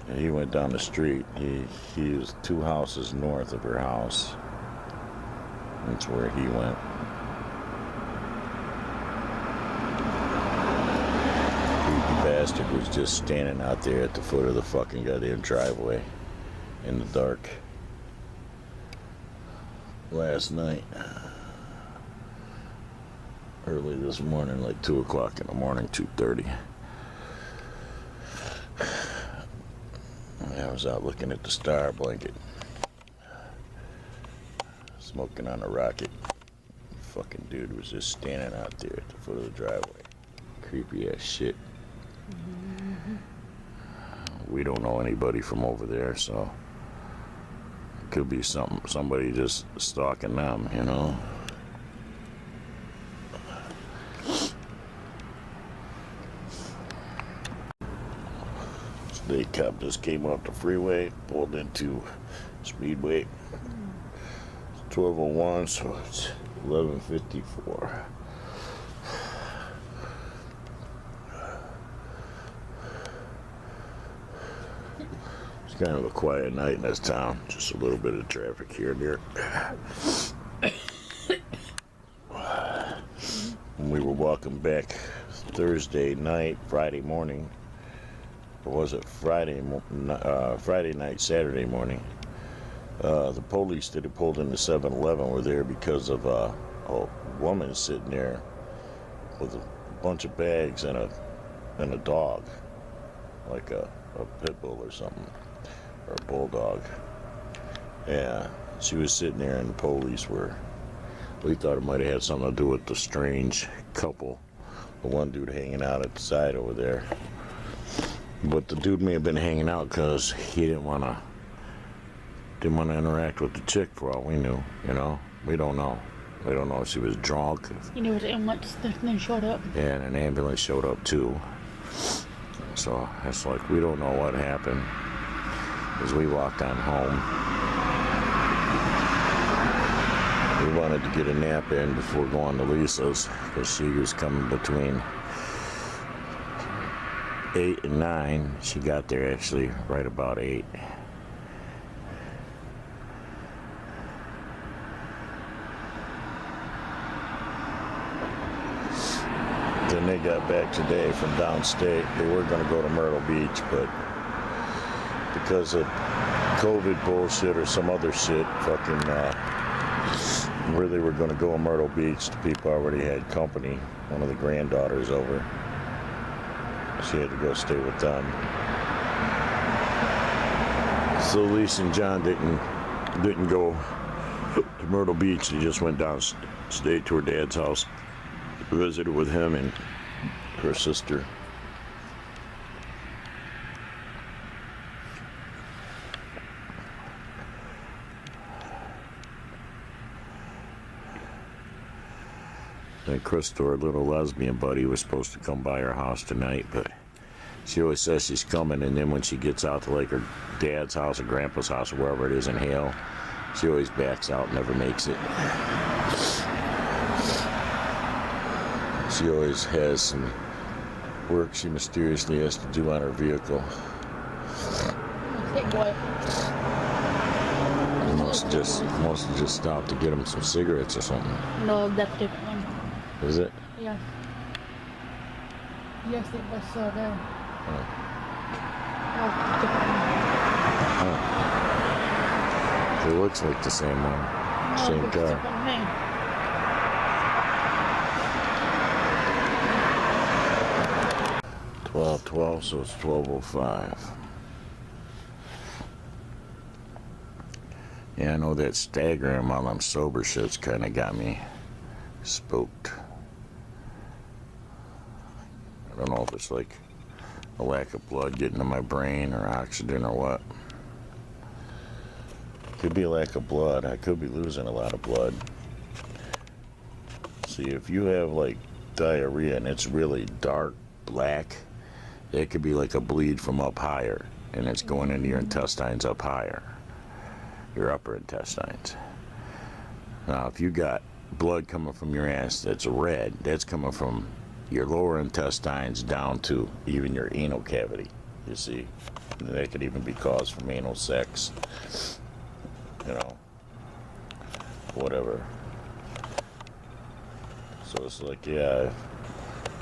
And he went down the street. He was 2 houses north of her house. That's where he went. Creepy bastard was just standing out there at the foot of the fucking goddamn driveway in the dark last night. Early this morning, like 2 o'clock in the morning, 2:30. I was out looking at the star blanket, smoking on a rocket. Fucking dude was just standing out there at the foot of the driveway. Creepy ass shit. We don't know anybody from over there, so it could be somebody just stalking them, you know. State cop just came off the freeway, pulled into Speedway. It's 12:01, so it's 11:54. It's kind of a quiet night in this town. Just a little bit of traffic here and there. When we were walking back Thursday night, Friday morning, or was it Friday night, Saturday morning, the police that had pulled into 7-Eleven were there because of a woman sitting there with a bunch of bags and a dog, like a pit bull or something, or a bulldog. Yeah, she was sitting there, and the police we thought it might have had something to do with the strange couple, the one dude hanging out at the side over there. But the dude may have been hanging out because he didn't want to interact with the chick, for all we knew, you know. We don't know. We don't know if she was drunk. You know, the ambulance then showed up. Yeah, and an ambulance showed up too. So it's like, we don't know what happened. As we walked on home, we wanted to get a nap in before going to Lisa's, because she was coming between 8 and 9. She got there actually right about 8. Then they got back today from downstate. They were going to go to Myrtle Beach, but because of COVID bullshit or some other shit, where they were going to go in Myrtle Beach, the people already had company. One of the granddaughters over. She had to go stay with them. So Lisa and John didn't go to Myrtle Beach. They just went down, stayed to her dad's house, visited with him and her sister. And Crystal, her little lesbian buddy, was supposed to come by her house tonight, but she always says she's coming, and then when she gets out to like her dad's house or grandpa's house or wherever it is in Hale, she always backs out, never makes it. She always has some work she mysteriously has to do on her vehicle. Hey, boy. Must have just stopped to get him some cigarettes or something. No, that's a different one. Is it? Yeah. Yes, it was there. Oh. Oh, different one. Oh. It looks like the same one. No, Same it's car. different name. 12:12, so it's 12:05. Yeah, I know that staggering while I'm sober shit's kind of got me spooked. I don't know if it's like a lack of blood getting to my brain or oxygen or what. Could be a lack of blood. I could be losing a lot of blood. See, if you have like diarrhea and it's really dark black, it could be like a bleed from up higher, and it's going into your intestines up higher. your upper intestines. Now, if you got blood coming from your ass that's red, that's coming from your lower intestines down to even your anal cavity. You see, and that could even be caused from anal sex, you know, whatever. So it's like, yeah,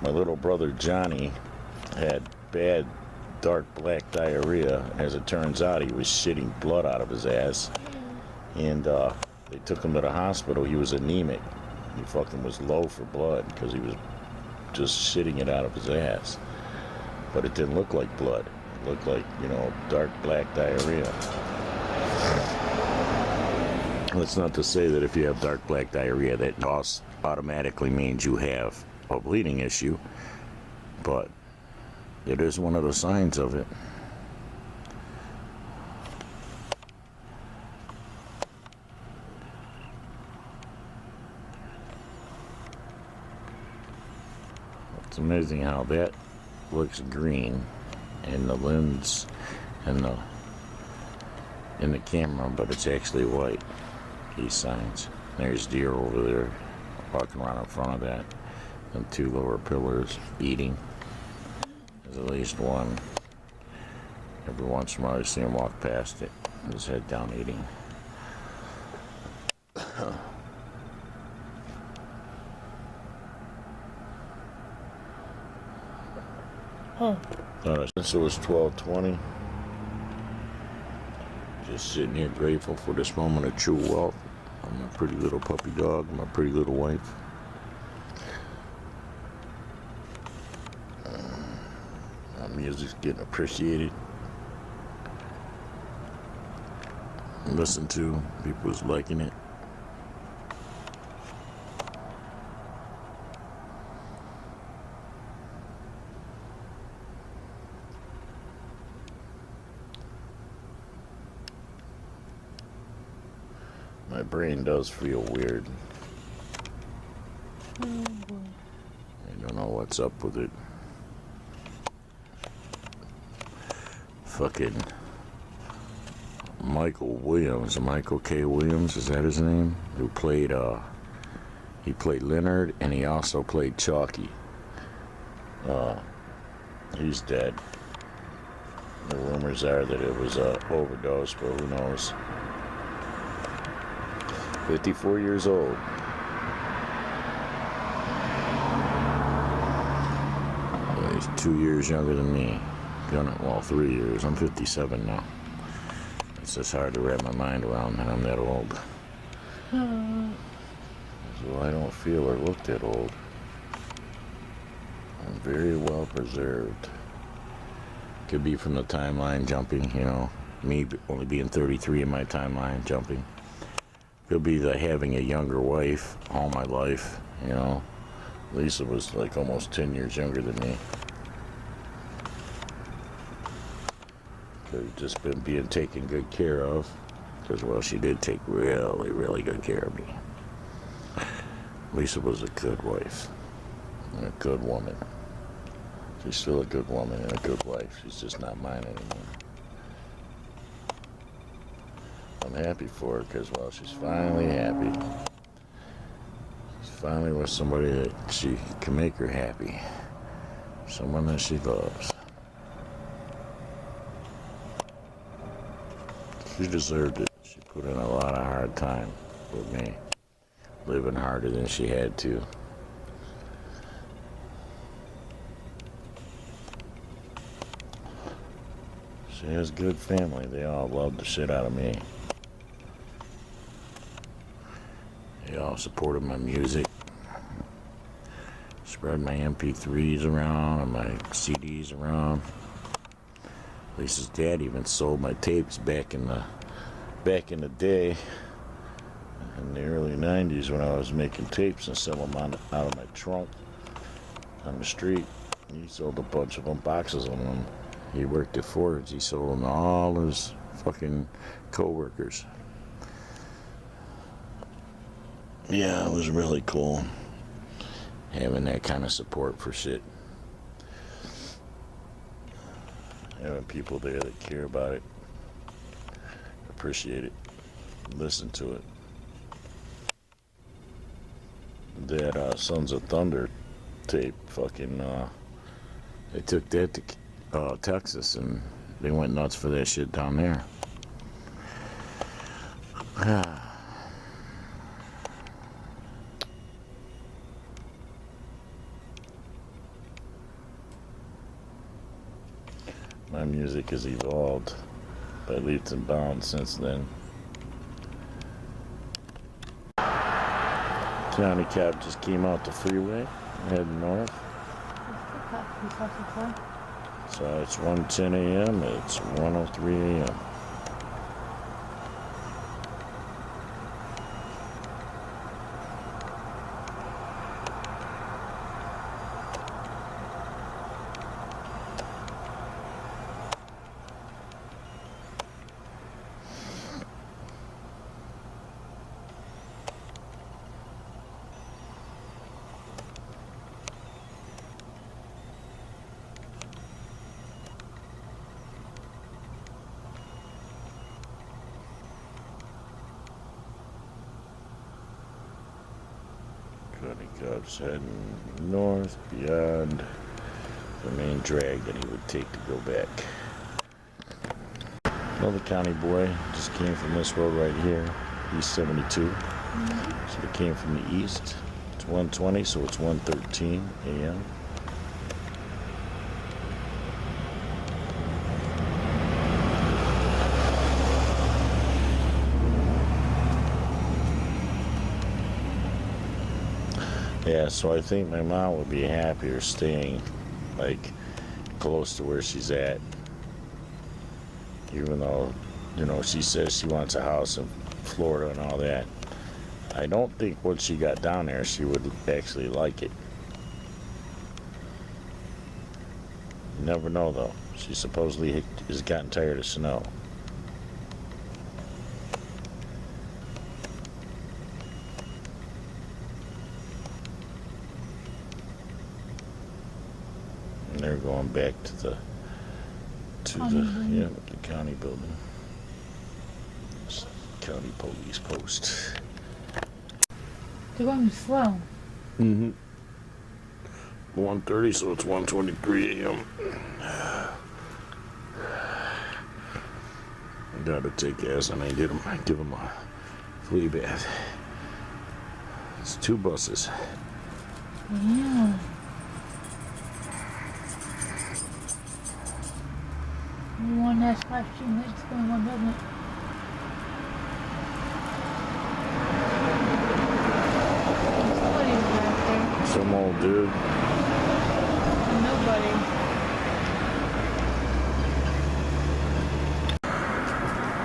my little brother Johnny had bad dark black diarrhea. As it turns out, he was shitting blood out of his ass, and they took him to the hospital. He was anemic. He fucking was low for blood because he was just shitting it out of his ass. But it didn't look like blood. It looked like, you know, dark black diarrhea. That's not to say that if you have dark black diarrhea that automatically means you have a bleeding issue, but it is one of the signs of it. It's amazing how that looks green in the lens and in the camera, but it's actually white. These signs. There's deer over there walking around in front of that, and two lower pillars eating. There's at least one. Every once in a while you see him walk past it, his head down eating. Huh. Since it was 12:20, just sitting here grateful for this moment of true wealth. My pretty little puppy dog, my pretty little wife. My music's getting appreciated. Listened to, people's liking it. My brain does feel weird. Oh boy. I don't know what's up with it. Fucking Michael K. Williams, is that his name? Who played, he played Leonard, and he also played Chalky. He's dead. The rumors are that it was a overdose, but who knows? 54 years old. Yeah, he's 2 years younger than me. Well, 3 years. I'm 57 now. It's just hard to wrap my mind around that I'm that old. So I don't feel or look that old. I'm very well preserved. Could be from the timeline jumping, you know. Me only being 33 in my timeline jumping. Could be the having a younger wife all my life, you know. Lisa was like almost 10 years younger than me. Could have just been being taken good care of. Because, well, she did take really, really good care of me. Lisa was a good wife. And a good woman. She's still a good woman and a good wife. She's just not mine anymore. I'm happy for her because, well, she's finally happy. She's finally with somebody that she can make her happy. Someone that she loves. She deserved it. She put in a lot of hard time with me. Living harder than she had to. She has good family. They all love the shit out of me. They all supported my music. Spread my MP3s around and my CDs around. Lisa's dad even sold my tapes back in the day, in the early 90s, when I was making tapes and selling them out of my trunk on the street. He sold a bunch of them, boxes of them. He worked at Ford's. He sold them to all his fucking co-workers. Yeah, it was really cool having that kind of support for shit. Having people there that care about it, appreciate it. listen to it. That Sons of Thunder tape, fucking, they took that to Texas, and they went nuts for that shit down there. My music has evolved by leaps and bounds since then. County cab just came out the freeway, heading north. So it's 1:10 a.m. It's 1:03 a.m. County cab's heading north beyond the main drag that he would take to go back. Another county boy just came from this road right here, East 72. So they came from the east. It's 1:20, so it's 1:13 a.m. Yeah, so I think my mom would be happier staying, like, close to where she's at. Even though, you know, she says she wants a house in Florida and all that. I don't think once she got down there, she would actually like it. You never know, though. She supposedly has gotten tired of snow. They're going back to the county building. It's county police post. They're going slow. 1:30, so it's 1:23 a.m. I gotta take gas and give them a flea bath. It's 2 buses. Yeah. One has 5 minutes going, one doesn't. Somebody's back there. Some old dude. Nobody.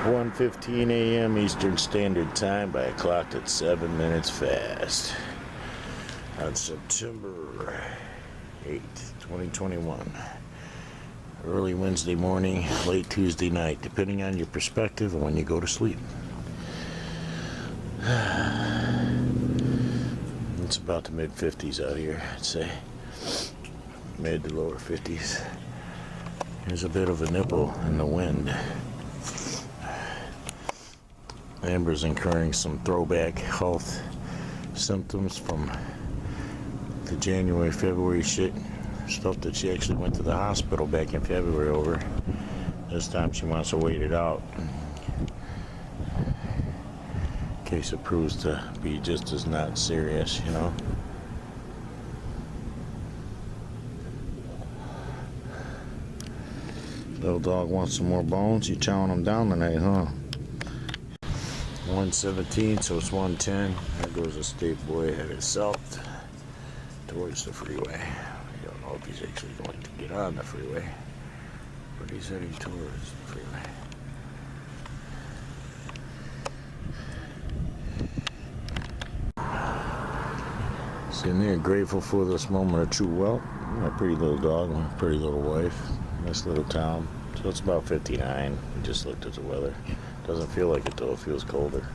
1:15 a.m. Eastern Standard Time by a clock that's 7 minutes fast. On September 8th, 2021. Early Wednesday morning, late Tuesday night, depending on your perspective and when you go to sleep. It's about the mid-50s out here, I'd say. Mid to lower 50s. There's a bit of a nipple in the wind. Amber's incurring some throwback health symptoms from the January, February shit. Stuff that she actually went to the hospital back in February over. This time she wants to wait it out in case it proves to be just as not serious, you know. Little dog wants some more bones. You chowing them down tonight, huh? 1:17, so it's 1:10. There goes a state boy headed south towards the freeway. I don't know if he's actually going to get on the freeway, but he's heading towards the freeway. Sitting there grateful for this moment of true wealth. My pretty little dog, my pretty little wife, nice little town. So it's about 59. We just looked at the weather. Doesn't feel like it though, it feels colder.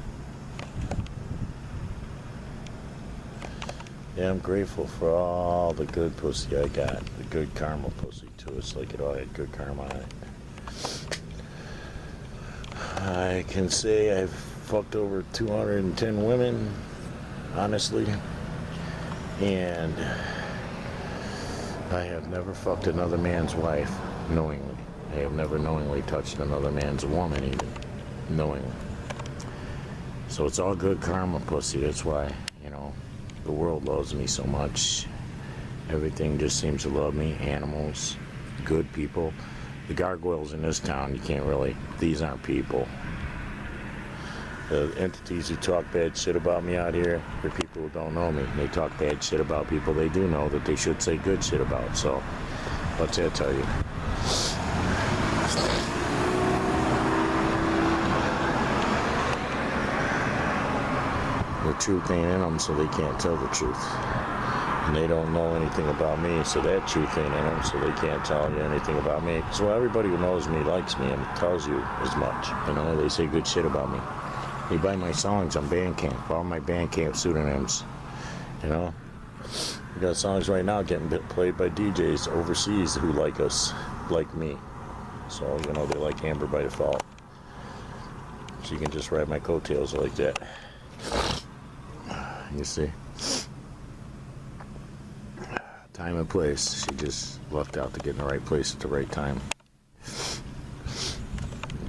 Yeah, I'm grateful for all the good pussy I got. The good karma pussy too. It's like it all had good karma on it. I can say I've fucked over 210 women, honestly. And I have never fucked another man's wife knowingly. I have never knowingly touched another man's woman, even knowingly. So it's all good karma, pussy. That's why, you know, the world loves me so much. Everything just seems to love me. Animals, good people. The gargoyles in this town, you can't really, these aren't people. The entities who talk bad shit about me out here, they're people who don't know me. They talk bad shit about people they do know that they should say good shit about. So, what's that tell you? The truth ain't in them, so they can't tell the truth. And they don't know anything about me, so that truth ain't in them, so they can't tell you anything about me. So everybody who knows me likes me and tells you as much. You know, they say good shit about me. They buy my songs on Bandcamp, all my Bandcamp pseudonyms. You know, we got songs right now getting played by DJs overseas who like us, like me. So, you know, they like Amber by default. So you can just ride my coattails like that. You see? Time and place. She just left out to get in the right place at the right time.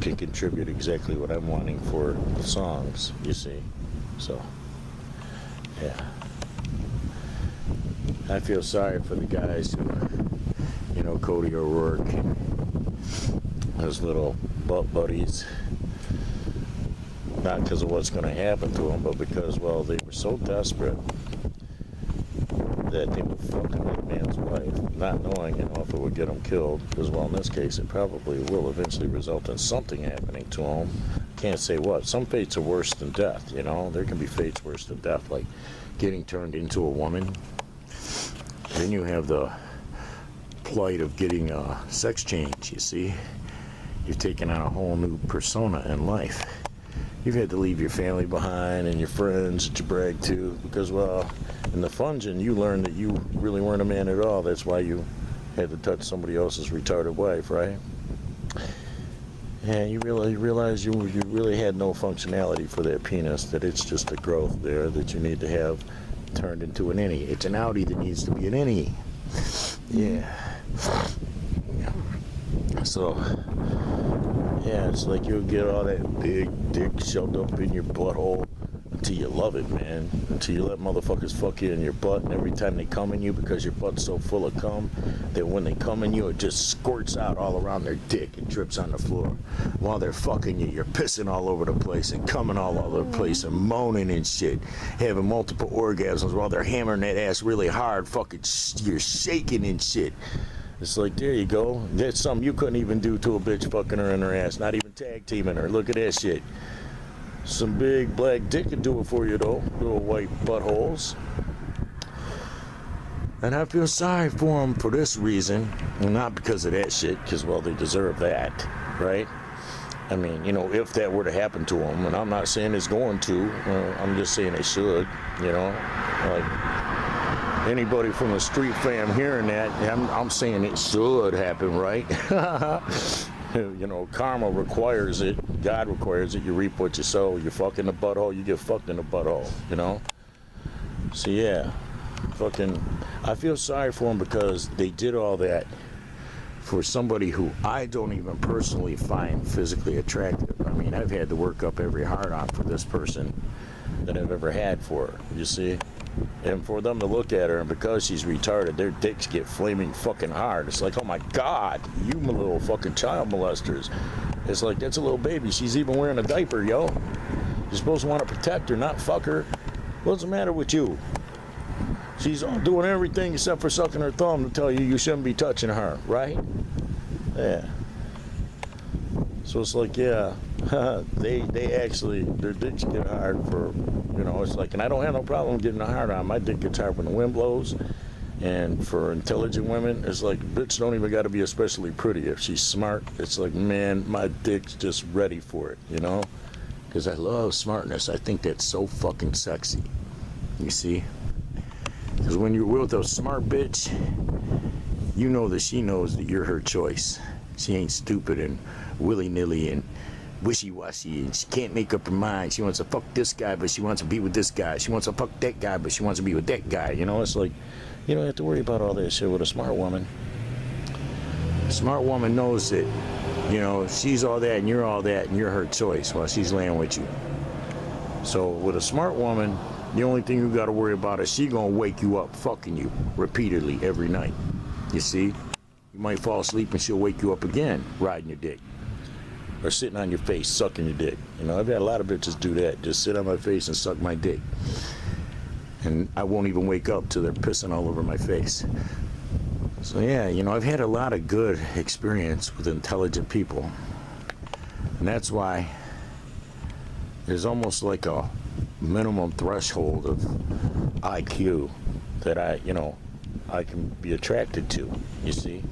Can contribute exactly what I'm wanting for the songs, you see. So, yeah. I feel sorry for the guys who, you know, Cody O'Rourke, his little butt buddies. Not because of what's going to happen to them, but because, well, they were so desperate that they were fucking with a man's wife, not knowing, you know, if it would get them killed. Because, well, in this case, it probably will eventually result in something happening to them. Can't say what. Some fates are worse than death, you know. There can be fates worse than death, like getting turned into a woman. Then you have the plight of getting a sex change, you see. You've taken on a whole new persona in life. You've had to leave your family behind and your friends that you brag to because, well, in the fungin, you learned that you really weren't a man at all. That's why you had to touch somebody else's retarded wife, right? And you really realized you really had no functionality for that penis, that it's just a growth there that you need to have turned into an innie. It's an outie that needs to be an innie. Yeah. So, yeah, it's like you'll get all that big dick shoved up in your butthole until you love it, man. Until you let motherfuckers fuck you in your butt, and every time they come in you, because your butt's so full of cum, that when they come in you, it just squirts out all around their dick and drips on the floor. While they're fucking you, you're pissing all over the place and coming all over the place and moaning and shit, having multiple orgasms while they're hammering that ass really hard, fucking you're shaking and shit. It's like, there you go. That's something you couldn't even do to a bitch fucking her in her ass. Not even tag teaming her. Look at that shit. Some big black dick can do it for you, though. Little white buttholes. And I feel sorry for them for this reason. Not because of that shit, because, well, they deserve that, right? I mean, you know, if that were to happen to them, and I'm not saying it's going to, I'm just saying it should, you know? Like, anybody from the street fam hearing that, I'm saying it should happen, right? You know, karma requires it. God requires it. You reap what you sow. You fuck in the butthole, you get fucked in the butthole, you know? So, yeah. Fucking, I feel sorry for them because they did all that for somebody who I don't even personally find physically attractive. I mean, I've had to work up every hard-on for this person that I've ever had for her, you see? And for them to look at her, and because she's retarded, their dicks get flaming fucking hard. It's like, oh my God, you little fucking child molesters. It's like, that's a little baby. She's even wearing a diaper, yo. You're supposed to want to protect her, not fuck her. What's the matter with you? She's doing everything except for sucking her thumb to tell you you shouldn't be touching her, right? Yeah. So it's like, yeah, they actually, their dicks get hard for, you know, it's like, and I don't have no problem getting a hard on. My dick gets hard when the wind blows. And for intelligent women, it's like, bitch don't even got to be especially pretty. If she's smart, it's like, man, my dick's just ready for it, you know? Because I love smartness. I think that's so fucking sexy. You see? Because when you're with a smart bitch, you know that she knows that you're her choice. She ain't stupid and willy-nilly and wishy-washy, and she can't make up her mind. She wants to fuck this guy, but she wants to be with this guy. She wants to fuck that guy, but she wants to be with that guy. You know, it's like, you don't have to worry about all that shit with a smart woman. A smart woman knows that, you know, she's all that and you're her choice while she's laying with you. So with a smart woman, the only thing you got to worry about is she gonna wake you up fucking you repeatedly every night. You see? You might fall asleep and she'll wake you up again riding your dick. Or sitting on your face sucking your dick. You know, I've had a lot of bitches do that. Just sit on my face and suck my dick. And I won't even wake up till they're pissing all over my face. So yeah, you know, I've had a lot of good experience with intelligent people. And that's why there's almost like a minimum threshold of IQ that I can be attracted to, you see?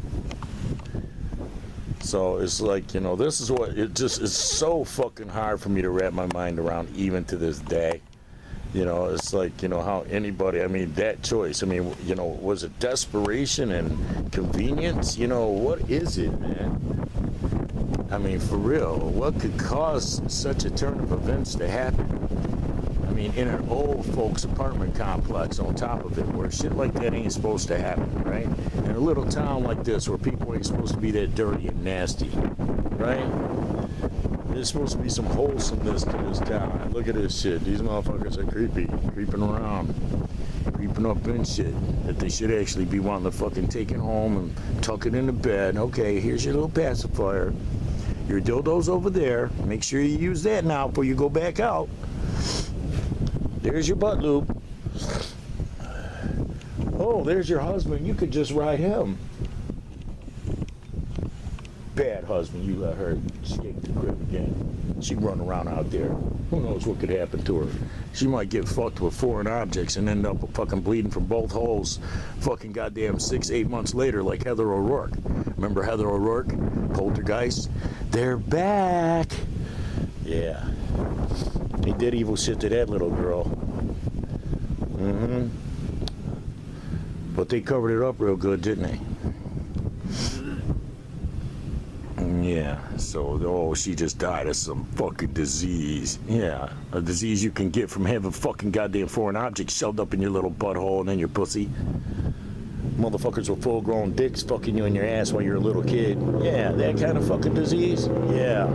So it's like, you know, this is what, it's so fucking hard for me to wrap my mind around even to this day. You know, it's like, you know, how anybody, I mean, that choice, I mean, you know, was it desperation and convenience? You know, what is it, man? I mean, for real, what could cause such a turn of events to happen? I mean, in an old folks apartment complex on top of it, where shit like that ain't supposed to happen, right? In a little town like this, where people ain't supposed to be that dirty and nasty, right? There's supposed to be some wholesomeness to this town. Look at this shit. These motherfuckers are creepy, creeping around, creeping up in shit that they should actually be wanting to fucking take it home and tuck it into bed. Okay, here's your little pacifier. Your dildo's over there. Make sure you use that now before you go back out. There's your butt lube. Oh, there's your husband. You could just ride him. Bad husband, you let her escape the crib again. She'd run around out there. Who knows what could happen to her? She might get fucked with foreign objects and end up fucking bleeding from both holes fucking goddamn 6-8 months later like Heather O'Rourke. Remember Heather O'Rourke? Poltergeist? They're back! Yeah. They did evil shit to that little girl. But they covered it up real good, didn't they? Yeah, so, oh, she just died of some fucking disease. Yeah, a disease you can get from having fucking goddamn foreign objects shoved up in your little butthole and in your pussy. Motherfuckers with full-grown dicks fucking you in your ass while you're a little kid. Yeah, that kind of fucking disease. Yeah.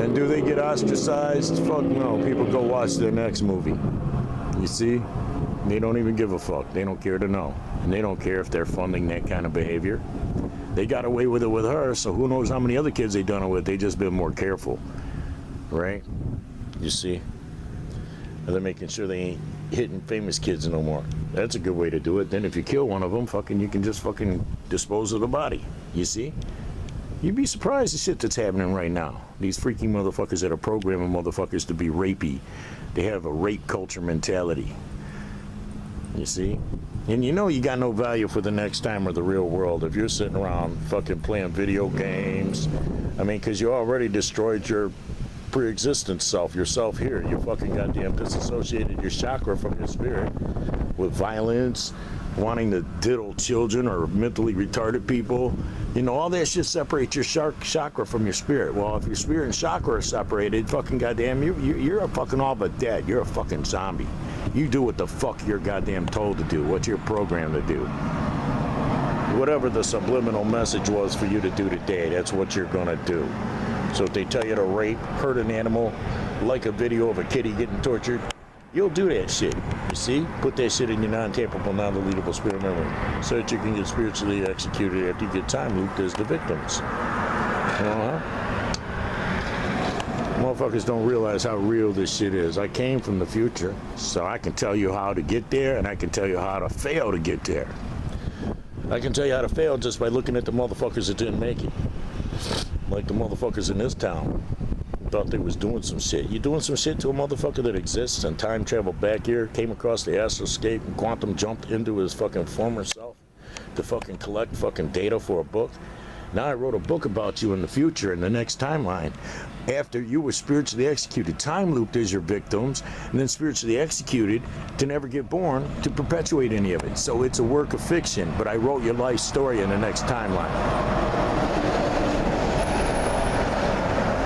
And do they get ostracized? Fuck no. People go watch their next movie. You see? They don't even give a fuck. They don't care to know. And they don't care if they're funding that kind of behavior. They got away with it with her, so who knows how many other kids they done it with. They just been more careful. Right? You see? And they're making sure they ain't hitting famous kids no more. That's a good way to do it. Then if you kill one of them, fucking, you can just fucking dispose of the body. You see? You'd be surprised the shit that's happening right now. These freaky motherfuckers that are programming motherfuckers to be rapey. They have a rape culture mentality. You see? And you know you got no value for the next time or the real world if you're sitting around fucking playing video games. I mean, because you already destroyed your pre-existent self, yourself here. You fucking goddamn disassociated your chakra from your spirit with violence, wanting to diddle children or mentally retarded people. You know, all that shit separates your chakra from your spirit. Well, if your spirit and chakra are separated, fucking goddamn, you're a fucking all but dead. You're a fucking zombie. You do what the fuck you're goddamn told to do, what you're programmed to do. Whatever the subliminal message was for you to do today, that's what you're gonna do. So if they tell you to rape, hurt an animal, like a video of a kitty getting tortured, you'll do that shit. You see? Put that shit in your non-tappable, non-deletable spirit memory so that you can get spiritually executed after you get time looped as the victims. Motherfuckers don't realize how real this shit is. I came from the future, so I can tell you how to get there, and I can tell you how to fail to get there. I can tell you how to fail just by looking at the motherfuckers that didn't make it. Like the motherfuckers in this town thought they was doing some shit. You doing some shit to a motherfucker that exists and time traveled back here, came across the astroscape and quantum jumped into his fucking former self to fucking collect fucking data for a book? Now I wrote a book about you in the future, in the next timeline. After you were spiritually executed, time looped as your victims, and then spiritually executed to never get born to perpetuate any of it. So it's a work of fiction, but I wrote your life story in the next timeline.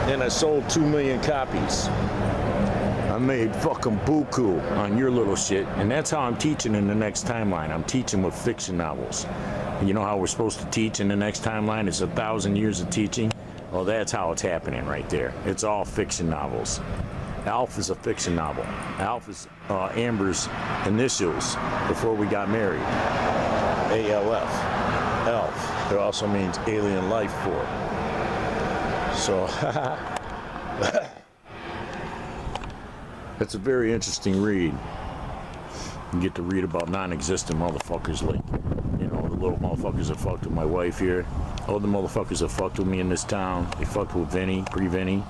and I sold 2 million copies. I made fucking buku on your little shit, and that's how I'm teaching in the next timeline. I'm teaching with fiction novels. You know how we're supposed to teach in the next timeline? It's 1,000 years of teaching. Well, that's how it's happening right there. It's all fiction novels. Alf is a fiction novel. Alf is Amber's initials before we got married. ALF. Alf. It also means alien life form. So, it's a very interesting read. You get to read about non-existent motherfuckers like, you know, the little motherfuckers that fucked with my wife here. All the motherfuckers that fucked with me in this town. They fucked with Vinny, pre-Vinny.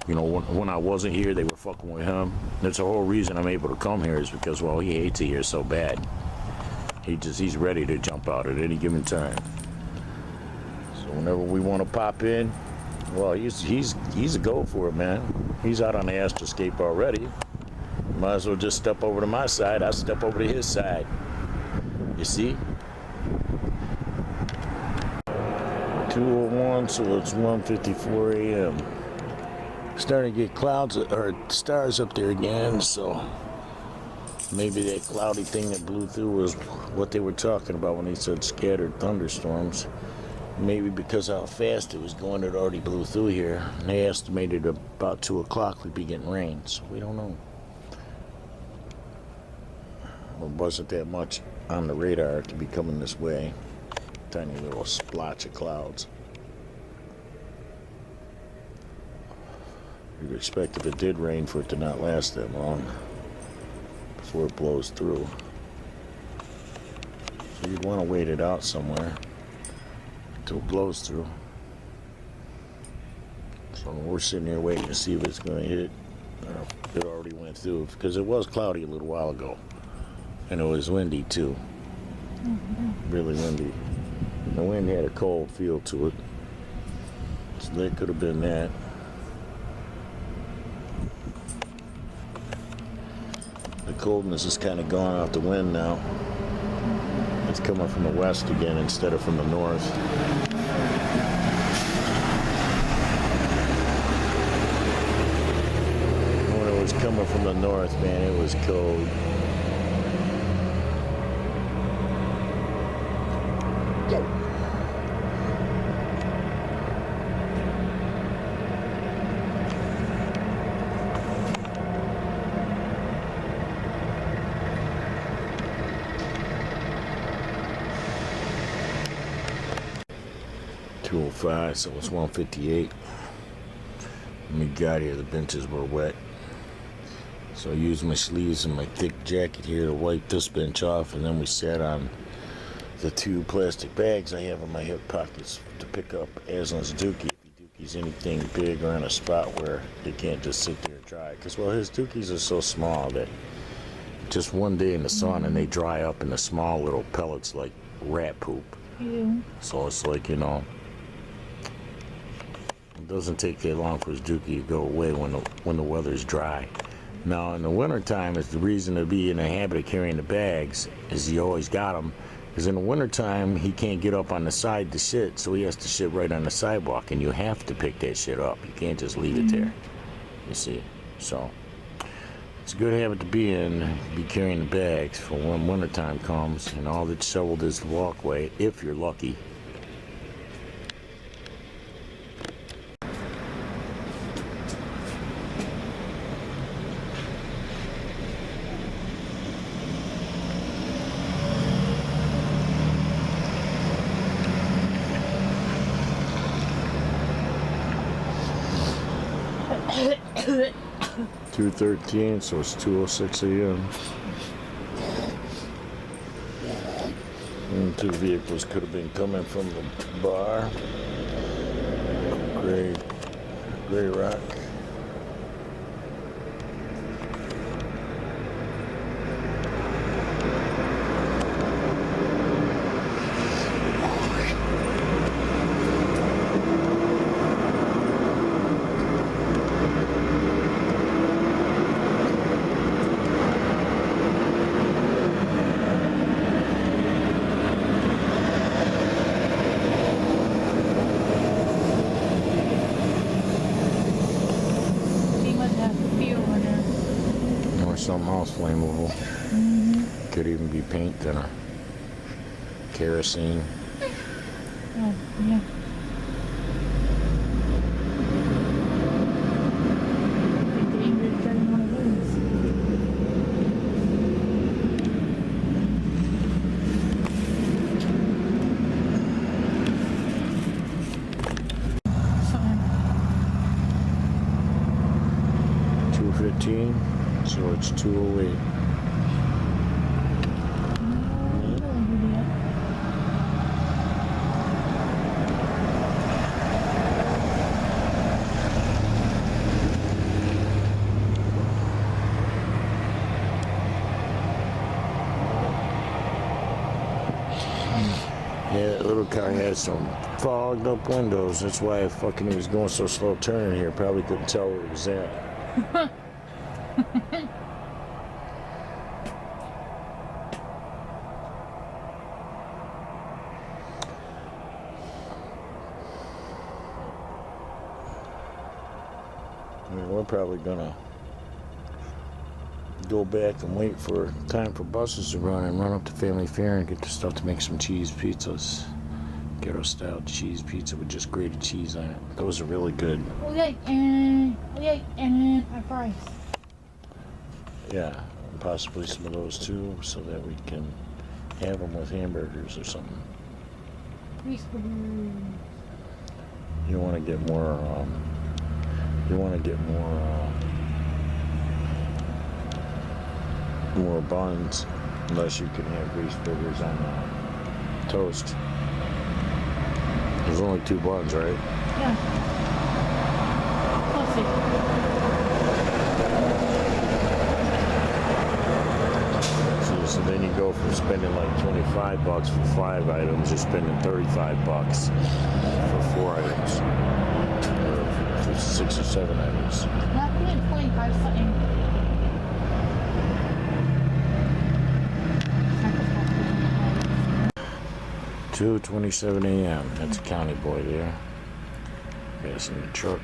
You know, when I wasn't here, they were fucking with him. That's the whole reason I'm able to come here is because, well, he hates it here so bad. He's ready to jump out at any given time. So whenever we want to pop in, well, he's a go for it, man. He's out on the astroscape already. Might as well just step over to my side. I'll step over to his side. You see? 2:01, so it's 1:54 a.m. Starting to get clouds or stars up there again, so maybe that cloudy thing that blew through was what they were talking about when they said scattered thunderstorms. Maybe because how fast it was going, it already blew through here. And they estimated about 2 o'clock we'd be getting rain, so we don't know. Well, it wasn't that much on the radar to be coming this way. Tiny little splotch of clouds. You'd expect if it did rain for it to not last that long before it blows through. So you'd want to wait it out somewhere until it blows through. So we're sitting here waiting to see if it's going to hit. It already went through because it was cloudy a little while ago. And it was windy too. Really windy. The wind had a cold feel to it. So that could have been that. The coldness is kind of gone out the wind now. It's coming from the west again instead of from the north. When it was coming from the north, man, it was cold. So it's 1:58. When we got here, the benches were wet. So I used my sleeves and my thick jacket here to wipe this bench off, and then we sat on the 2 plastic bags I have in my hip pockets to pick up Aslan's dookie if he dookies anything big or in a spot where they can't just sit there and dry. Because, well, his dookies are so small that just one day in the sun and they dry up into small little pellets like rat poop. Yeah. So it's like, you know, it doesn't take that long for his dookie to go away when the weather's dry. Now in the wintertime, it's the reason to be in the habit of carrying the bags is he always got them. Because in the wintertime, he can't get up on the side to shit, so he has to shit right on the sidewalk, and you have to pick that shit up. You can't just leave it there, you see. So it's a good habit to be in, be carrying the bags for when wintertime comes, and all that's shoveled is the walkway, if you're lucky. Good. 2:13, so it's 2:06 a.m. And 2 vehicles could have been coming from the bar. Gray Rock. flammable. Could even be paint than a kerosene. Oh, yeah. Be dangerous driving one of those. Something. 215, so it's 208. Yeah, that little car had some fogged up windows. That's why he was going so slow turning here. Probably couldn't tell where it was at. I mean, we're probably gonna go back and wait for time for buses to run and run up to Family Fair and get the stuff to make some cheese pizzas. Ghetto style cheese pizza with just grated cheese on it. Those are really good. Okay, and our price. Yeah, and possibly some of those too, so that we can have them with hamburgers or something. You want to get more. More buns, unless you can have grease burgers on toast. There's only 2 buns, right? Yeah. Let's see. So then you go from spending like $25 for 5 items, you're spending $35 for 4 items, or for 6 or 7 items. Not paying 25 something. 2:27 a.m. That's a county boy there. Gas in the truck.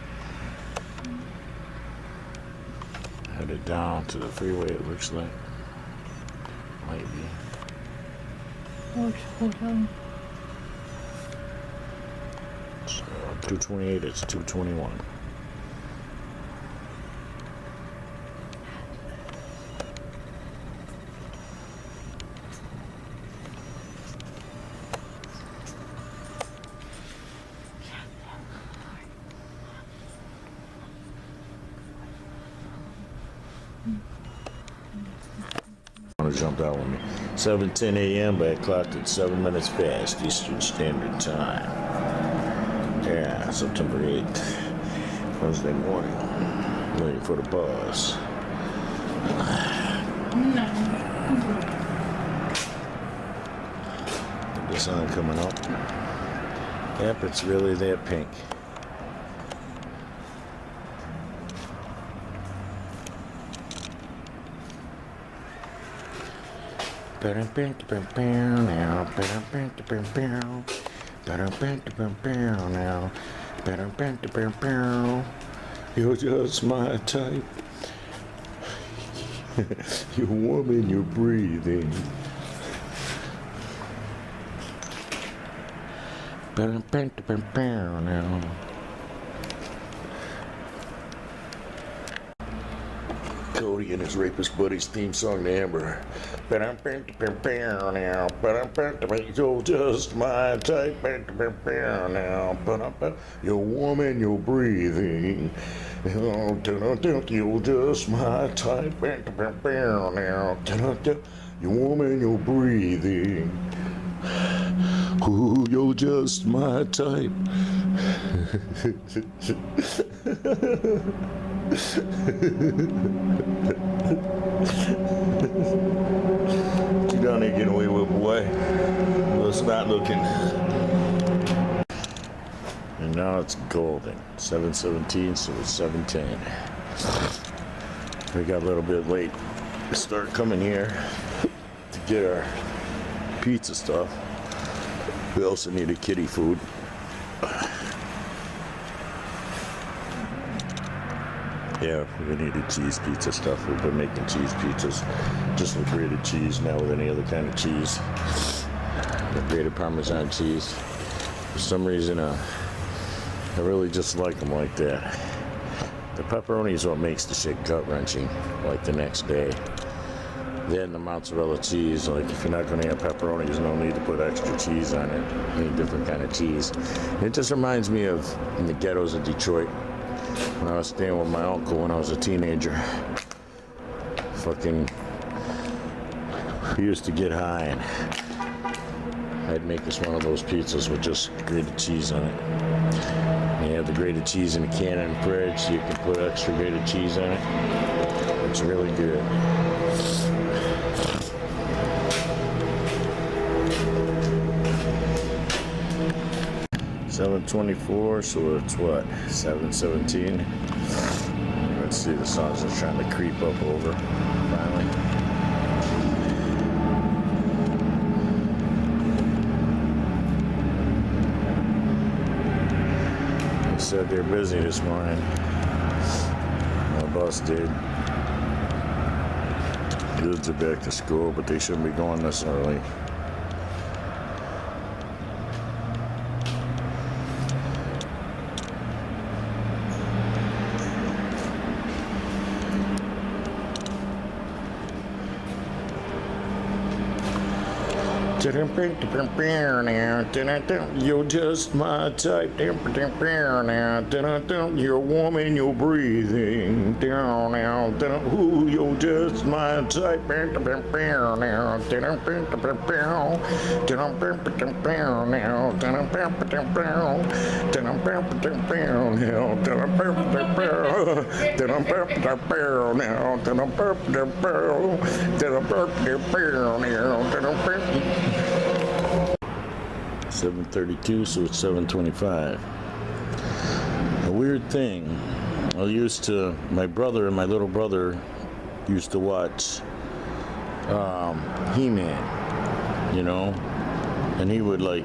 Headed down to the freeway, it looks like. Might be. Hotel. So 228, it's 221. Jumped out with me. 7:10 a.m. but I clocked at 7 minutes past Eastern Standard Time. Yeah, September 8th, Wednesday morning. Waiting for the bus. The sun coming up. Yep, it's really that pink. You're just my type. You're warm in your breathing. Now. Cody and his rapist buddies theme song to Amber. You're just my type. You're warm and you're breathing. You're just my type. You're warm and you're breathing. Ooh, you're just my type. You down there getting away with, boy. Well, it's not looking. And now it's golden. 7:17, so it's 7:10. We got a little bit late to start coming here to get our pizza stuff. We also needed kitty food. Yeah, we needed cheese pizza stuff. We've been making cheese pizzas just with grated cheese, not with any other kind of cheese. The grated Parmesan cheese. For some reason, I really just like them like that. The pepperoni is what makes the shit gut-wrenching, like the next day. Then the mozzarella cheese, like if you're not going to have pepperoni, there's no need to put extra cheese on it. Any different kind of cheese. It just reminds me of in the ghettos of Detroit. When I was staying with my uncle when I was a teenager, he used to get high and I'd make us one of those pizzas with just grated cheese on it. And you have the grated cheese in a can in the fridge, so you can put extra grated cheese on it. It's really good. $7.24, so it's what, $7.17. Let's see, the sun's just trying to creep up over finally. They said they're busy this morning. My bus did. Kids are back to school, but they shouldn't be going this early. You're just my type. You're warm in your breathing. Ooh, you're just my type. $7.32, so it's $7.25. A weird thing. My brother and my little brother used to watch He-Man, you know, and he would like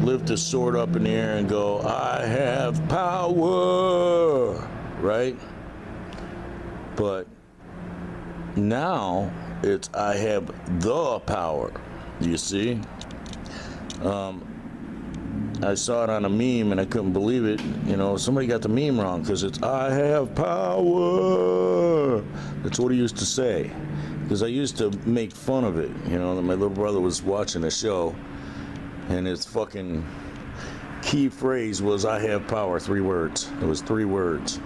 lift his sword up in the air and go, "I have power," right? But now it's, "I have the power." You see? I saw it on a meme and I couldn't believe it. You know, somebody got the meme wrong because it's, "I have power." That's what he used to say. Because I used to make fun of it. You know, my little brother was watching a show and his fucking key phrase was, "I have power," 3 words. It was 3 words.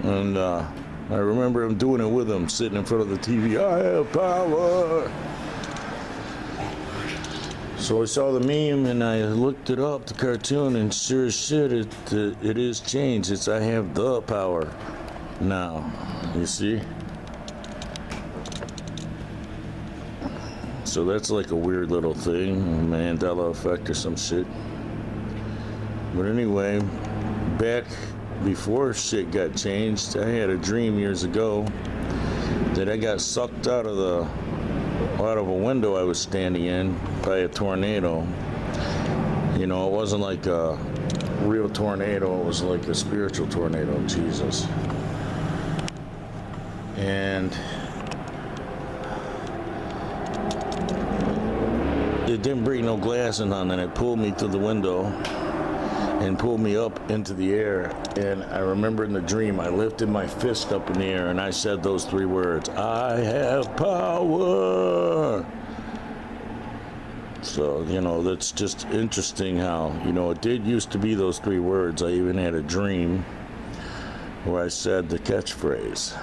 And I remember him doing it with him, sitting in front of the TV, "I have power." So I saw the meme and I looked it up, the cartoon, and sure as shit, it is changed. It's, "I have the power" now. You see? So that's like a weird little thing, Mandela effect or some shit. But anyway, back before shit got changed, I had a dream years ago that I got sucked out of a window I was standing in by a tornado. You know, it wasn't like a real tornado, it was like a spiritual tornado, Jesus. And it didn't break no glass and none, and it pulled me through the window and pulled me up into the air. And I remember in the dream, I lifted my fist up in the air and I said those 3 words, "I have power." So, you know, that's just interesting how, you know, it did used to be those 3 words. I even had a dream where I said the catchphrase.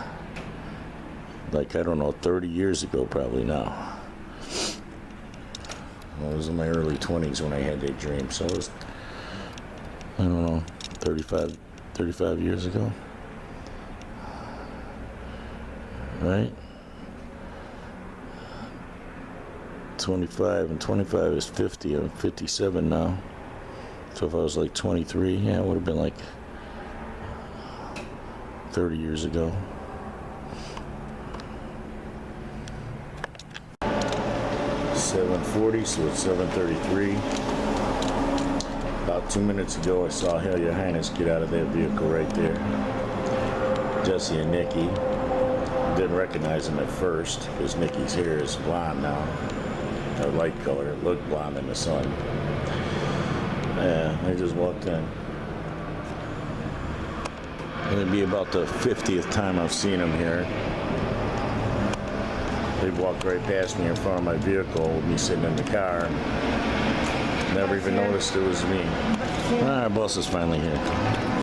Like, I don't know, 30 years ago probably now. Well, it was in my early 20s when I had that dream, so it was, I don't know, 35 years ago, right? 25 and 25 is 50. I'm 57 now. So if I was like 23, yeah, it would have been like 30 years ago. $7.40, so it's $7.33. About 2 minutes ago, I saw Hail Your Highness get out of that vehicle right there. Jesse and Nikki. Didn't recognize him at first because Nikki's hair is blonde now. A light color. It looked blonde in the sun. Yeah, they just walked in. It'll be about the 50th time I've seen them here. They walked right past me in front of my vehicle with me sitting in the car. Never even noticed it was me. Our bus is finally here.